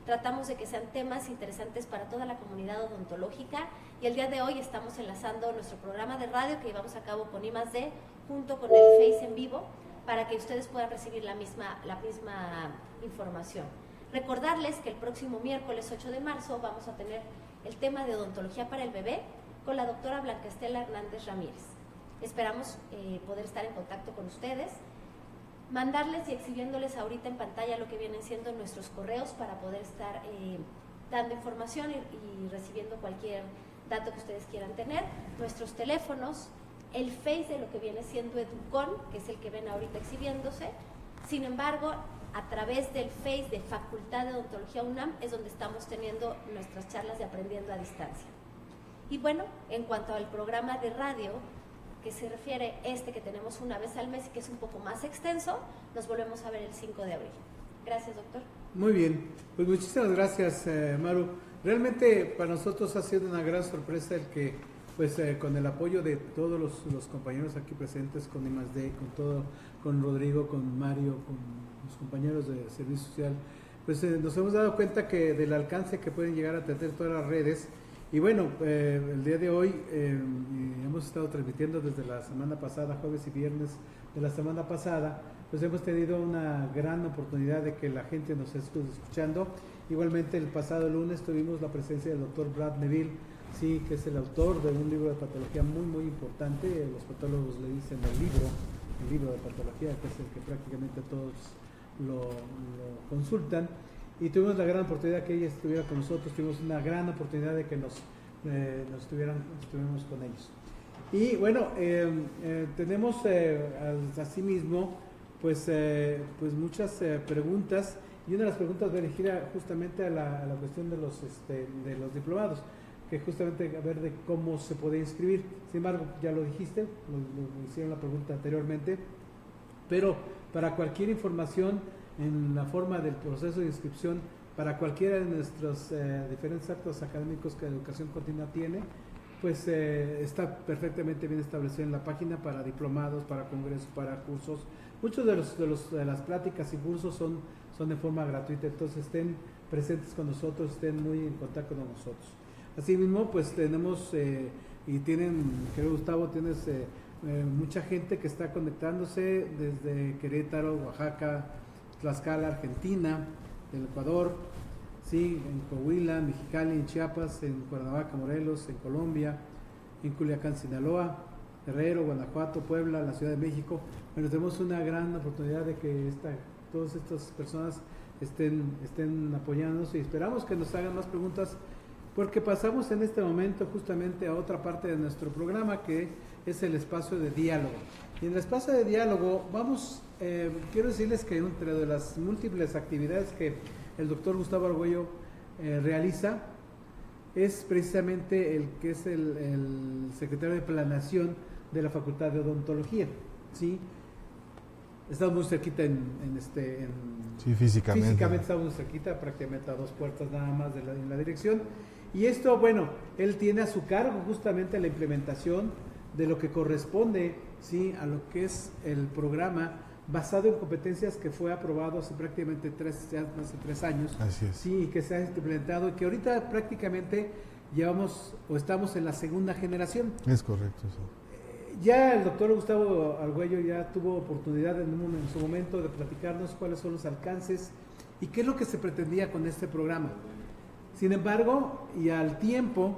Tratamos de que sean temas interesantes para toda la comunidad odontológica. Y el día de hoy estamos enlazando nuestro programa de radio que llevamos a cabo con I+D, junto con el Face en vivo, para que ustedes puedan recibir la misma información. Recordarles que el próximo miércoles 8 de marzo vamos a tener el tema de odontología para el bebé con la doctora Blanca Estela Hernández Ramírez. Esperamos poder estar en contacto con ustedes, mandarles y exhibiéndoles ahorita en pantalla lo que vienen siendo nuestros correos para poder estar dando información y recibiendo cualquier dato que ustedes quieran tener, nuestros teléfonos, el Face de lo que viene siendo Educon, que es el que ven ahorita exhibiéndose. Sin embargo, a través del Face de Facultad de Odontología UNAM es donde estamos teniendo nuestras charlas de aprendiendo a distancia. Y bueno, en cuanto al programa de radio, que se refiere que tenemos una vez al mes y que es un poco más extenso, nos volvemos a ver el 5 de abril. Gracias, doctor. Muy bien, pues muchísimas gracias, Maru. Realmente para nosotros ha sido una gran sorpresa el que con el apoyo de todos los compañeros aquí presentes, con I+D, con Rodrigo, con Mario, con los compañeros de Servicio Social, nos hemos dado cuenta que del alcance que pueden llegar a tener todas las redes. Y bueno, el día de hoy hemos estado transmitiendo desde la semana pasada, jueves y viernes de la semana pasada, hemos tenido una gran oportunidad de que la gente nos esté escuchando. Igualmente el pasado lunes tuvimos la presencia del doctor Brad Neville, sí, que es el autor de un libro de patología muy importante. Los patólogos le dicen el libro de patología, que es el que prácticamente todos lo consultan. Y tuvimos la gran oportunidad que ella estuviera con nosotros, tuvimos una gran oportunidad de que estuviéramos con ellos. Y bueno, tenemos asimismo muchas preguntas, y una de las preguntas va dirigida justamente a la cuestión de los diplomados, que justamente a ver de cómo se puede inscribir. Sin embargo, ya lo dijiste, lo hicieron la pregunta anteriormente, pero para cualquier información en la forma del proceso de inscripción para cualquiera de nuestros diferentes actos académicos que Educación Continua tiene, está perfectamente bien establecido en la página para diplomados, para congresos, para cursos. Muchos de las pláticas y cursos son de forma gratuita, entonces estén presentes con nosotros, estén muy en contacto con nosotros. Asimismo, tenemos, creo Gustavo, tienes mucha gente que está conectándose desde Querétaro, Oaxaca, Tlaxcala, Argentina, del Ecuador, sí, en Coahuila, Mexicali, en Chiapas, en Cuernavaca, Morelos, en Colombia, en Culiacán, Sinaloa, Guerrero, Guanajuato, Puebla, la Ciudad de México. Bueno, tenemos una gran oportunidad de que todas estas personas estén apoyándonos y esperamos que nos hagan más preguntas, porque pasamos en este momento justamente a otra parte de nuestro programa, que es el espacio de diálogo. Y en el espacio de diálogo quiero decirles que entre de las múltiples actividades que el doctor Gustavo Argüello realiza, es precisamente el que es el secretario de Planeación de la Facultad de Odontología, ¿sí? Estamos muy cerquita sí, físicamente. Físicamente estamos muy cerquita, prácticamente a 2 puertas nada más en la dirección. Y esto, bueno, él tiene a su cargo justamente la implementación de lo que corresponde, ¿sí?, a lo que es el programa basado en competencias que fue aprobado hace prácticamente hace 3 años. Así es. Sí, que se ha implementado y que ahorita prácticamente estamos en la segunda generación. Es correcto, sí. Ya el doctor Gustavo Argüello ya tuvo oportunidad en su momento de platicarnos cuáles son los alcances y qué es lo que se pretendía con este programa. Sin embargo, y al tiempo,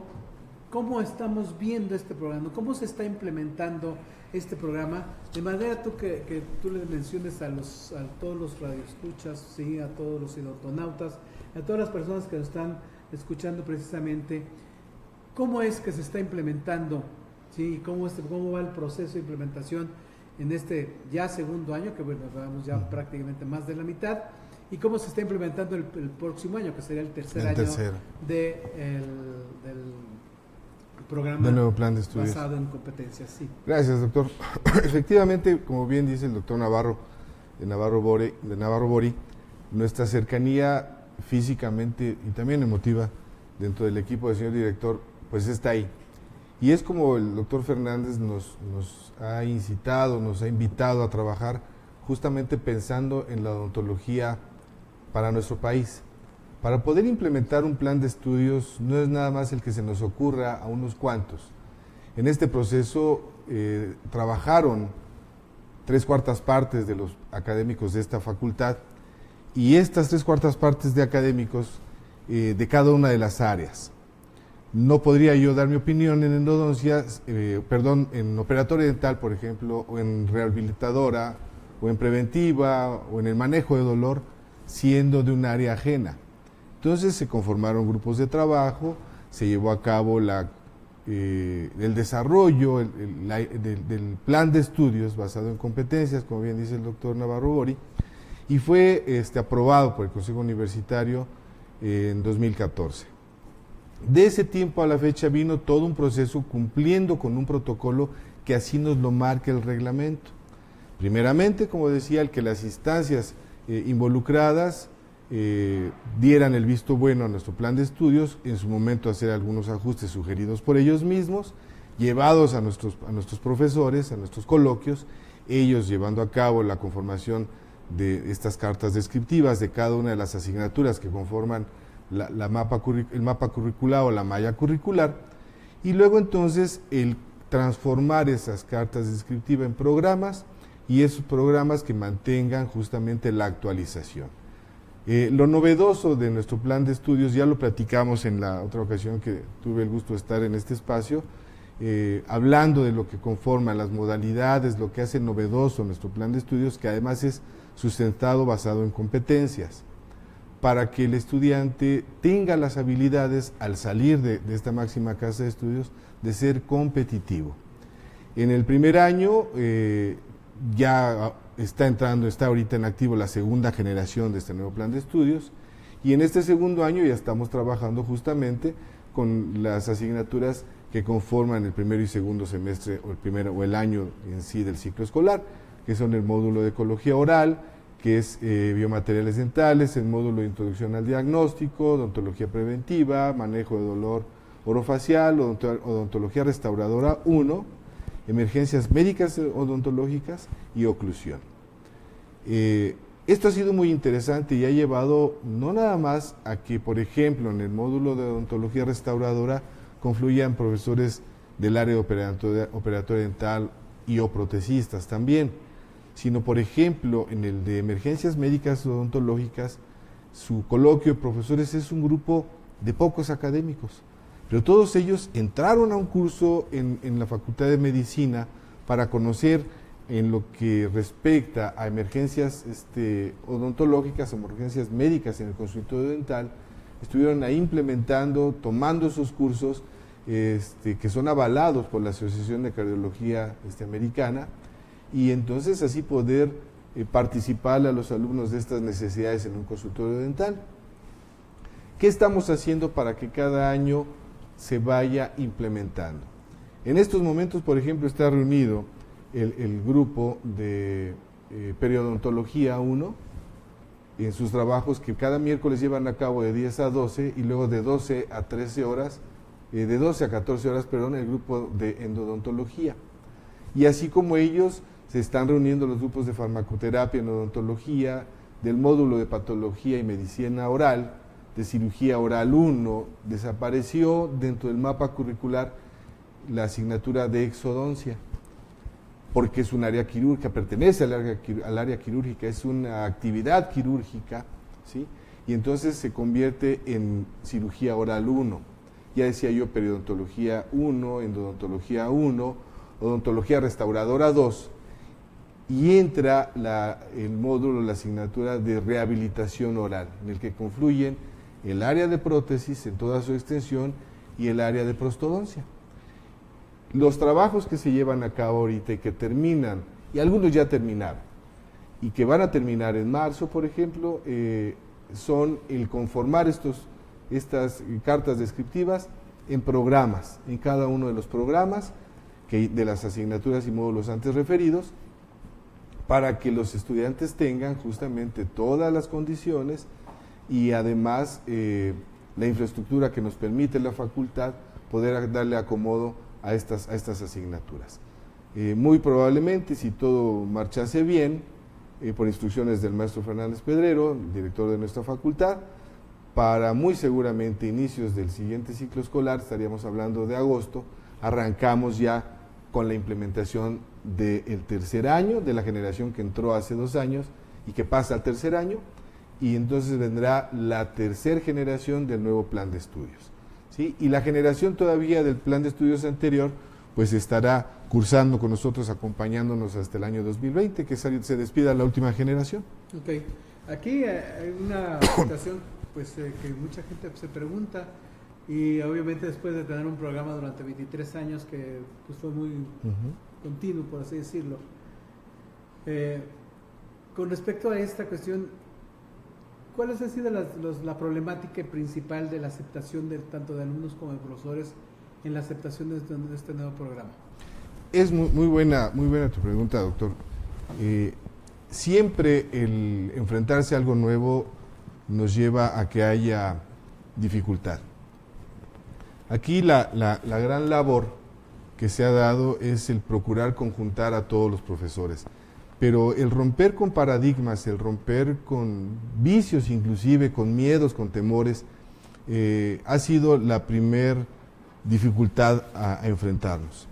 ¿cómo estamos viendo este programa? ¿Cómo se está implementando este programa? De manera que tú le menciones a todos los radioescuchas, ¿sí?, a todos los odontonautas, a todas las personas que nos están escuchando precisamente, ¿cómo es que se está implementando? ¿Sí? ¿Cómo va el proceso de implementación en este ya segundo año, que bueno, vamos ya prácticamente más de la mitad? ¿Y cómo se está implementando el próximo año, que sería el tercer año del programa del nuevo plan de estudios basado en competencias? Sí. Gracias, doctor. Efectivamente, como bien dice el doctor Navarro, de Navarro Bori, nuestra cercanía físicamente y también emotiva dentro del equipo del señor director, pues está ahí. Y es como el doctor Fernández nos ha incitado, nos ha invitado a trabajar justamente pensando en la odontología para nuestro país. Para poder implementar un plan de estudios no es nada más el que se nos ocurra a unos cuantos. En este proceso trabajaron 3/4 partes de los académicos de esta facultad, y estas 3/4 partes de académicos de cada una de las áreas. No podría yo dar mi opinión en endodoncia, en operatoria dental, por ejemplo, o en rehabilitadora, o en preventiva, o en el manejo de dolor, siendo de un área ajena. Entonces se conformaron grupos de trabajo, se llevó a cabo el desarrollo del plan de estudios basado en competencias, como bien dice el doctor Navarro Bori, y fue aprobado por el Consejo Universitario en 2014. De ese tiempo a la fecha vino todo un proceso cumpliendo con un protocolo que así nos lo marca el reglamento. Primeramente, como decía, el que las instancias involucradas dieran el visto bueno a nuestro plan de estudios, en su momento hacer algunos ajustes sugeridos por ellos mismos, llevados a nuestros profesores, a nuestros coloquios, ellos llevando a cabo la conformación de estas cartas descriptivas de cada una de las asignaturas que conforman el mapa curricular o la malla curricular, y luego entonces el transformar esas cartas descriptivas en programas, y esos programas que mantengan justamente la actualización. Lo novedoso de nuestro plan de estudios, ya lo platicamos en la otra ocasión que tuve el gusto de estar en este espacio, hablando de lo que conforma las modalidades, lo que hace novedoso nuestro plan de estudios, que además es sustentado basado en competencias, para que el estudiante tenga las habilidades al salir de esta máxima casa de estudios de ser competitivo. En el primer año ya está ahorita en activo la segunda generación de este nuevo plan de estudios, y en este segundo año ya estamos trabajando justamente con las asignaturas que conforman el primero y segundo semestre o el año en sí del ciclo escolar, que son el módulo de ecología oral, que es biomateriales dentales, el módulo de introducción al diagnóstico, odontología preventiva, manejo de dolor orofacial, odontología restauradora 1, emergencias médicas odontológicas y oclusión. Esto ha sido muy interesante y ha llevado no nada más a que, por ejemplo, en el módulo de odontología restauradora confluyan profesores del área de operatoria dental y o protecistas también, sino, por ejemplo, en el de emergencias médicas odontológicas, su coloquio de profesores es un grupo de pocos académicos, pero todos ellos entraron a un curso en la Facultad de Medicina para conocer en lo que respecta a emergencias odontológicas, emergencias médicas en el consultorio dental. Estuvieron ahí implementando, tomando esos cursos que son avalados por la Asociación de Cardiología Americana, y entonces así poder participarle a los alumnos de estas necesidades en un consultorio dental. ¿Qué estamos haciendo para que cada año se vaya implementando? En estos momentos, por ejemplo, está reunido el grupo de periodontología 1 en sus trabajos que cada miércoles llevan a cabo de 10 a 12 y luego de 12 a 13 horas, de 12 a 14 horas, perdón, el grupo de endodontología. Y así como ellos, se están reuniendo los grupos de farmacoterapia en odontología, del módulo de patología y medicina oral, de cirugía oral 1, desapareció dentro del mapa curricular la asignatura de exodoncia, porque es un área quirúrgica, pertenece al área quirúrgica, es una actividad quirúrgica, ¿sí? Y entonces se convierte en cirugía oral 1. Ya decía yo, periodontología 1, endodontología 1, odontología restauradora 2, y entra el módulo, la asignatura de rehabilitación oral, en el que confluyen el área de prótesis en toda su extensión y el área de prostodoncia. Los trabajos que se llevan a cabo ahorita y que terminan, y algunos ya terminaron, y que van a terminar en marzo, por ejemplo, son el conformar estas cartas descriptivas en programas, en cada uno de los programas de las asignaturas y módulos antes referidos, para que los estudiantes tengan justamente todas las condiciones y además la infraestructura que nos permite la facultad poder darle acomodo a estas asignaturas. Muy probablemente, si todo marchase bien, por instrucciones del maestro Fernández Pedrero, el director de nuestra facultad, para muy seguramente inicios del siguiente ciclo escolar, estaríamos hablando de agosto, arrancamos ya con la implementación del tercer año, de la generación que entró hace 2 años y que pasa al tercer año, y entonces vendrá la tercera generación del nuevo plan de estudios, ¿sí? Y la generación todavía del plan de estudios anterior, pues estará cursando con nosotros, acompañándonos hasta el año 2020, que se despida la última generación. Ok, aquí hay una situación pues, que mucha gente se pregunta, y obviamente después de tener un programa durante 23 años que pues, fue muy continuo, por así decirlo, con respecto a esta cuestión, ¿cuál ha sido la problemática principal de la aceptación tanto de alumnos como de profesores en la aceptación de este nuevo programa? Es muy buena tu pregunta, doctor. Siempre el enfrentarse a algo nuevo nos lleva a que haya dificultad. Aquí la gran labor que se ha dado es el procurar conjuntar a todos los profesores, pero el romper con paradigmas, el romper con vicios, inclusive con miedos, con temores, ha sido la primer dificultad a enfrentarnos.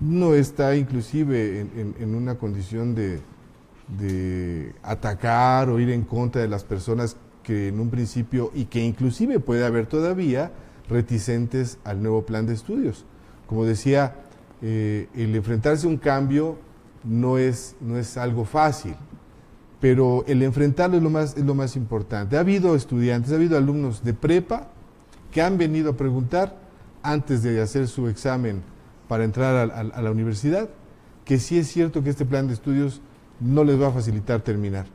Uno está inclusive en una condición de atacar o ir en contra de las personas que en un principio, y que inclusive puede haber todavía, reticentes al nuevo plan de estudios. Como decía, el enfrentarse a un cambio no es algo fácil, pero el enfrentarlo es lo más importante. Ha habido estudiantes, ha habido alumnos de prepa que han venido a preguntar antes de hacer su examen para entrar a la universidad, que sí es cierto que este plan de estudios no les va a facilitar terminar.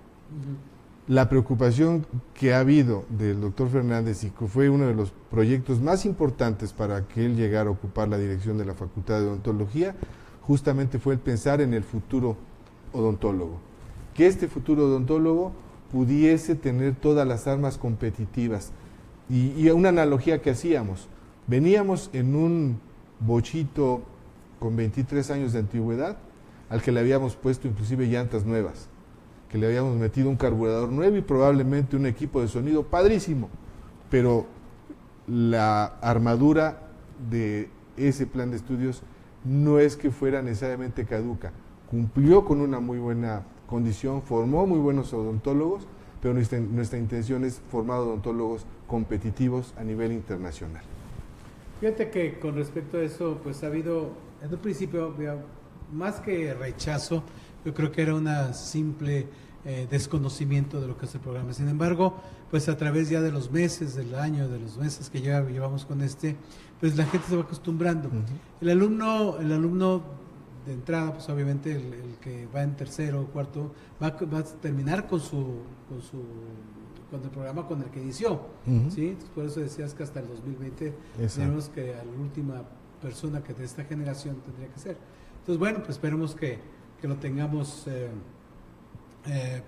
La preocupación que ha habido del doctor Fernández, y que fue uno de los proyectos más importantes para que él llegara a ocupar la dirección de la Facultad de Odontología, justamente fue el pensar en el futuro odontólogo. Que este futuro odontólogo pudiese tener todas las armas competitivas. Y una analogía que hacíamos, veníamos en un bochito con 23 años de antigüedad, al que le habíamos puesto inclusive llantas nuevas, que le habíamos metido un carburador nuevo y probablemente un equipo de sonido padrísimo, pero la armadura de ese plan de estudios no es que fuera necesariamente caduca, cumplió con una muy buena condición, formó muy buenos odontólogos, pero nuestra intención es formar odontólogos competitivos a nivel internacional. Fíjate que con respecto a eso, pues ha habido, en un principio, más que rechazo, yo creo que era una simple desconocimiento de lo que es el programa. Sin embargo, pues a través ya de los meses, del año, de los meses que ya llevamos con pues la gente se va acostumbrando. Uh-huh. El alumno de entrada, pues obviamente el que va en tercero o cuarto, va a terminar con el programa con el que inició, uh-huh. ¿sí? Entonces, por eso decías que hasta el 2020 tenemos que a la última persona que de esta generación tendría que ser. Entonces, bueno, pues esperemos que lo tengamos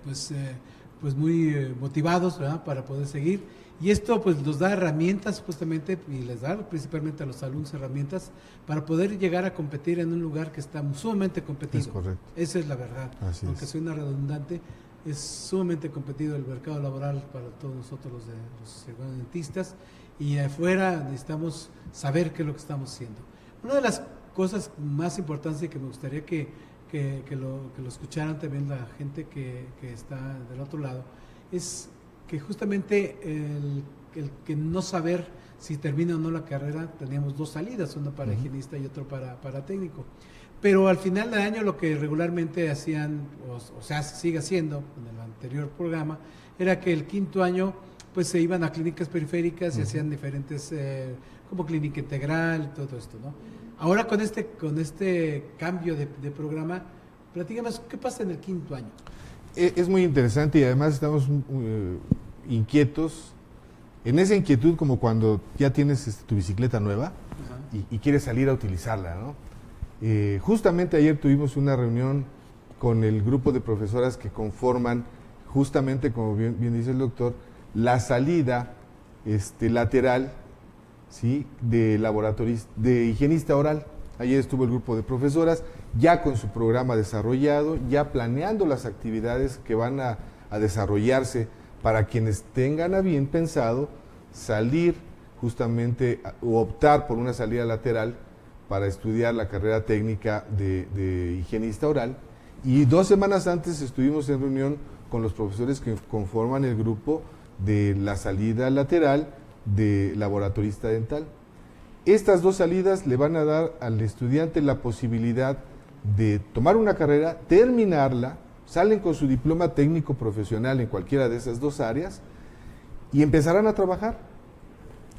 pues muy motivados, ¿verdad?, para poder seguir. Y esto pues nos da herramientas supuestamente, y les da principalmente a los alumnos herramientas para poder llegar a competir en un lugar que está sumamente competido. Es correcto. Esa es la verdad. Así aunque suena redundante, es sumamente competido el mercado laboral para todos nosotros los dentistas, y afuera necesitamos saber qué es lo que estamos haciendo. Una de las cosas más importantes y que me gustaría que lo escucharan también la gente que está del otro lado, es que justamente el que no saber si termina o no la carrera, teníamos dos salidas, una para higienista y otra para técnico. Pero al final del año lo que regularmente hacían, o sea, se sigue haciendo en el anterior programa, era que el quinto año pues se iban a clínicas periféricas y hacían diferentes, como clínica integral y todo esto, ¿no? Ahora con este cambio de programa, platícame, ¿qué pasa en el quinto año? Es muy interesante y además estamos inquietos. En esa inquietud, como cuando ya tienes tu bicicleta nueva y quieres salir a utilizarla, ¿no? Justamente ayer tuvimos una reunión con el grupo de profesoras que conforman, justamente como bien dice el doctor, la salida lateral, ¿sí?, de higienista oral. Ayer estuvo el grupo de profesoras ya con su programa desarrollado, ya planeando las actividades que van a desarrollarse para quienes tengan a bien pensado salir justamente o optar por una salida lateral para estudiar la carrera técnica de higienista oral. Y 2 semanas antes estuvimos en reunión con los profesores que conforman el grupo de la salida lateral de laboratorista dental. Estas 2 salidas le van a dar al estudiante la posibilidad de tomar una carrera, terminarla, salen con su diploma técnico profesional en cualquiera de esas 2 áreas y empezarán a trabajar.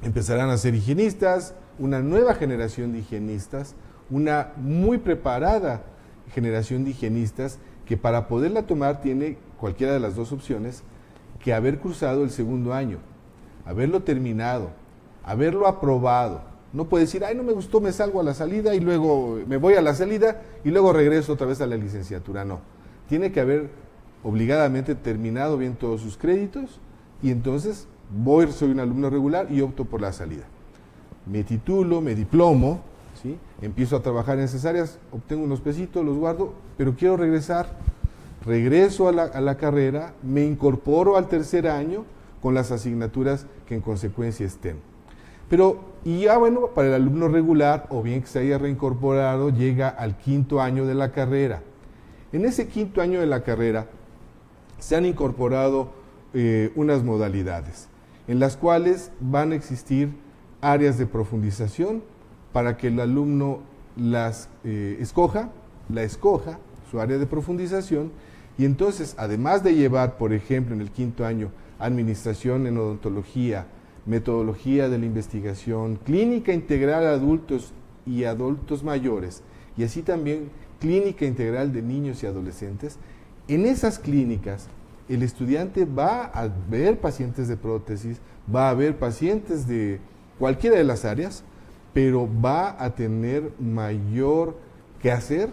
Empezarán a ser higienistas, una nueva generación de higienistas, una muy preparada generación de higienistas que para poderla tomar tiene cualquiera de las 2 opciones que haber cursado el segundo año, haberlo terminado, haberlo aprobado. No puede decir, ay, no me gustó, me salgo a la salida y luego me voy a la salida y luego regreso otra vez a la licenciatura. No, tiene que haber obligadamente terminado bien todos sus créditos y entonces soy un alumno regular y opto por la salida. Me titulo, me diplomo, ¿sí?, empiezo a trabajar en esas áreas, obtengo unos pesitos, los guardo, pero quiero regresar. Regreso a la carrera, me incorporo al tercer año con las asignaturas que en consecuencia estén. Pero, y ya bueno, para el alumno regular, o bien que se haya reincorporado, llega al quinto año de la carrera. En ese quinto año de la carrera se han incorporado unas modalidades, en las cuales van a existir áreas de profundización para que el alumno las escoja, su área de profundización, y entonces, además de llevar, por ejemplo, en el quinto año, administración en odontología, metodología de la investigación, clínica integral a adultos y adultos mayores, y así también clínica integral de niños y adolescentes, en esas clínicas el estudiante va a ver pacientes de prótesis, va a ver pacientes de cualquiera de las áreas, pero va a tener mayor que hacer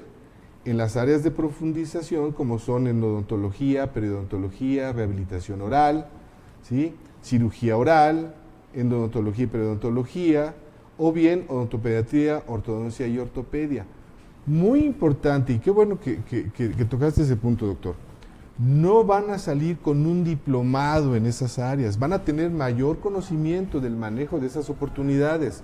en las áreas de profundización, como son en odontología, periodontología, rehabilitación oral, ¿sí?, cirugía oral, endodontología y periodontología, o bien odontopediatría, ortodoncia y ortopedia. Muy importante, y qué bueno que tocaste ese punto, doctor. No van a salir con un diplomado en esas áreas, van a tener mayor conocimiento del manejo de esas oportunidades.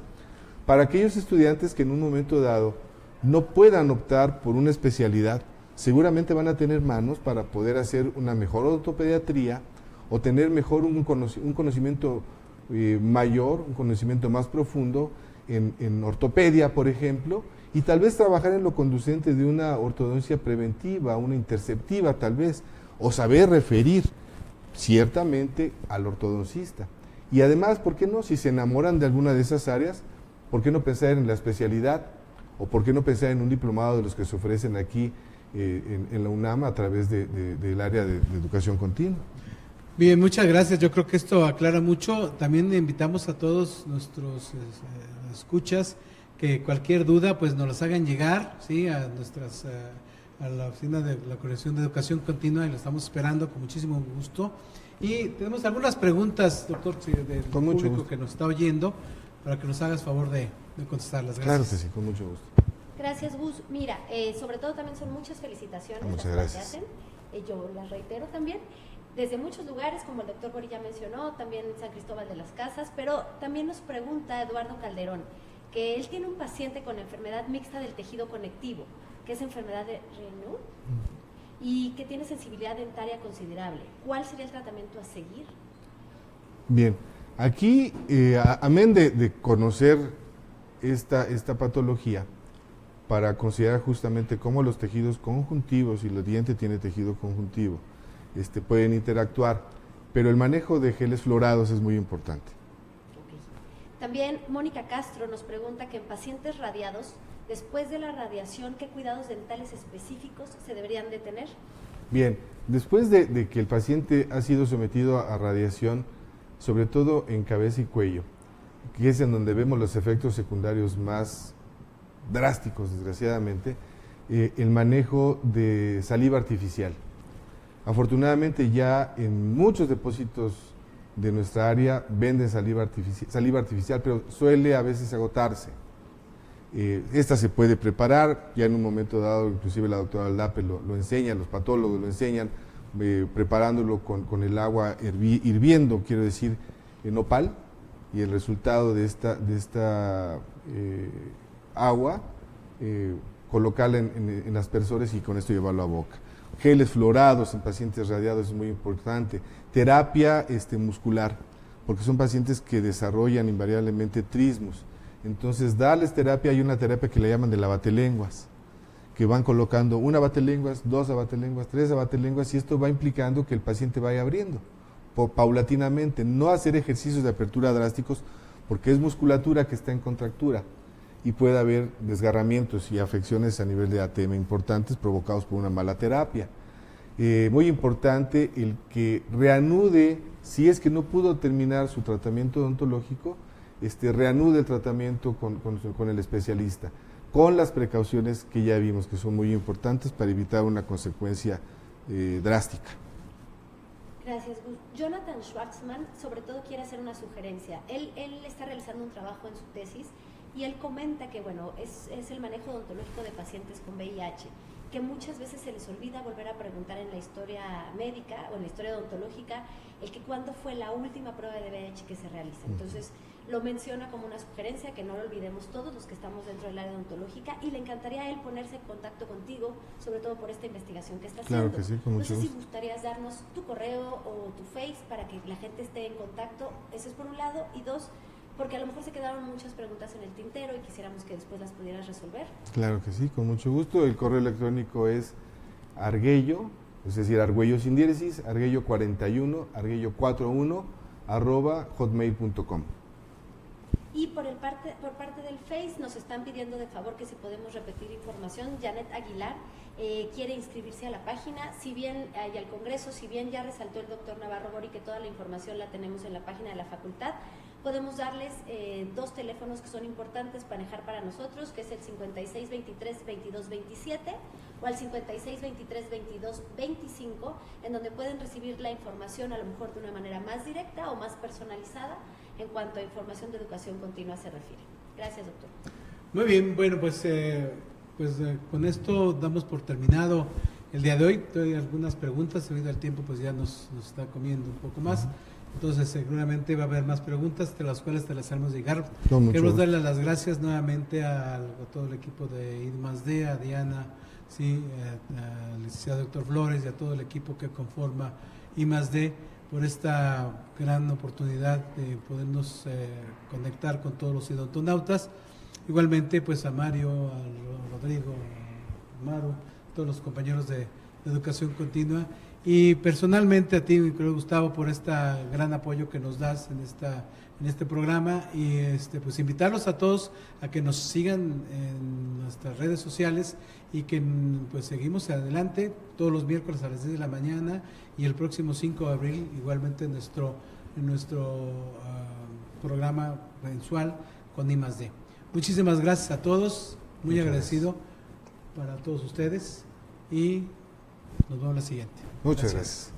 Para aquellos estudiantes que en un momento dado no puedan optar por una especialidad, seguramente van a tener manos para poder hacer una mejor odontopediatría o tener mejor un conocimiento mayor, un conocimiento más profundo en ortopedia, por ejemplo, y tal vez trabajar en lo conducente de una ortodoncia preventiva, una interceptiva tal vez, o saber referir ciertamente al ortodoncista. Y además, ¿por qué no? Si se enamoran de alguna de esas áreas, ¿por qué no pensar en la especialidad? ¿O por qué no pensar en un diplomado de los que se ofrecen aquí en la UNAM a través del área de educación continua? Bien, muchas gracias. Yo creo que esto aclara mucho. También invitamos a todos nuestros escuchas que cualquier duda pues nos las hagan llegar, ¿sí? A la oficina de la Coordinación de Educación Continua, y lo estamos esperando con muchísimo gusto. Y tenemos algunas preguntas, doctor, del público que nos está oyendo, para que nos hagas favor de contestarlas. Gracias. Claro que sí, con mucho gusto. Gracias, Gus. Mira, sobre todo también son muchas felicitaciones Muchas las gracias. que hacen. Yo las reitero también. Desde muchos lugares, como el doctor Bori ya mencionó, también San Cristóbal de las Casas, pero también nos pregunta Eduardo Calderón, que él tiene un paciente con enfermedad mixta del tejido conectivo, que es enfermedad de Raynaud, y que tiene sensibilidad dentaria considerable. ¿Cuál sería el tratamiento a seguir? Bien, aquí, amén de conocer esta patología, para considerar justamente cómo los tejidos conjuntivos, y el diente tiene tejido conjuntivo, pueden interactuar, pero el manejo de geles florados es muy importante. Okay. También Mónica Castro nos pregunta que en pacientes radiados, después de la radiación, ¿qué cuidados dentales específicos se deberían de tener? Bien, después de que el paciente ha sido sometido a radiación, sobre todo en cabeza y cuello, que es en donde vemos los efectos secundarios más drásticos, desgraciadamente, el manejo de saliva artificial. Afortunadamente ya en muchos depósitos de nuestra área venden saliva artificial, pero suele a veces agotarse. Esta se puede preparar, ya en un momento dado, inclusive la doctora Aldape lo enseña, los patólogos lo enseñan, preparándolo con el agua hirviendo, quiero decir, en opal, y el resultado de esta agua, colocarla en aspersores y con esto llevarlo a boca. Geles florados en pacientes radiados es muy importante. Terapia muscular, porque son pacientes que desarrollan invariablemente trismos. Entonces, darles terapia, hay una terapia que le llaman de abatelenguas, que van colocando un abatelenguas, 2 abatelenguas, 3 abatelenguas, y esto va implicando que el paciente vaya abriendo paulatinamente, no hacer ejercicios de apertura drásticos, porque es musculatura que está en contractura, y puede haber desgarramientos y afecciones a nivel de ATM importantes provocados por una mala terapia. Muy importante el que reanude, si es que no pudo terminar su tratamiento odontológico, reanude el tratamiento con el especialista, con las precauciones que ya vimos, que son muy importantes para evitar una consecuencia drástica. Gracias, Gus. Jonathan Schwartzman, sobre todo, quiere hacer una sugerencia. Él está realizando un trabajo en su tesis, y él comenta que, bueno, es el manejo odontológico de pacientes con VIH, que muchas veces se les olvida volver a preguntar en la historia médica o en la historia odontológica el que cuándo fue la última prueba de VIH que se realiza. Entonces, lo menciona como una sugerencia, que no lo olvidemos todos los que estamos dentro del área odontológica, y le encantaría a él ponerse en contacto contigo, sobre todo por esta investigación que está haciendo. Claro que sí, con mucho No sé si gusto. gustarías darnos tu correo o tu Face para que la gente esté en contacto. Eso es por un lado. Y dos, porque a lo mejor se quedaron muchas preguntas en el tintero y quisiéramos que después las pudieras resolver. Claro que sí, con mucho gusto. El correo electrónico es arguello, es decir, arguello sin diéresis, arguello41, arguello41, @hotmail.com. Y por parte del Face nos están pidiendo de favor que si podemos repetir información. Janet Aguilar quiere inscribirse a la página, y al Congreso, si bien ya resaltó el doctor Navarro Bori que toda la información la tenemos en la página de la facultad, podemos darles 2 teléfonos que son importantes para manejar para nosotros, que es el 5623-2227 o al 5623-2225, en donde pueden recibir la información a lo mejor de una manera más directa o más personalizada en cuanto a información de educación continua se refiere. Gracias, doctor. Muy bien, bueno, pues con esto damos por terminado el día de hoy. Todavía hay algunas preguntas, debido al tiempo pues ya nos está comiendo un poco más. Entonces seguramente va a haber más preguntas, de las cuales te las hacemos llegar. Queremos darle las gracias nuevamente a todo el equipo de I+D, a Diana, sí, al licenciado doctor Flores y a todo el equipo que conforma I+D por esta gran oportunidad de podernos conectar con todos los odontonautas. Igualmente, pues a Mario, a Rodrigo, a Maru, todos los compañeros de educación continua, y personalmente a ti, mi querido Gustavo, por este gran apoyo que nos das en este programa, y pues invitarlos a todos a que nos sigan en nuestras redes sociales, y que pues seguimos adelante todos los miércoles a las 10 de la mañana, y el próximo 5 de abril igualmente en nuestro programa mensual con I+D. Muchísimas gracias a todos, muy agradecido para todos ustedes, y nos vemos la siguiente. Muchas gracias.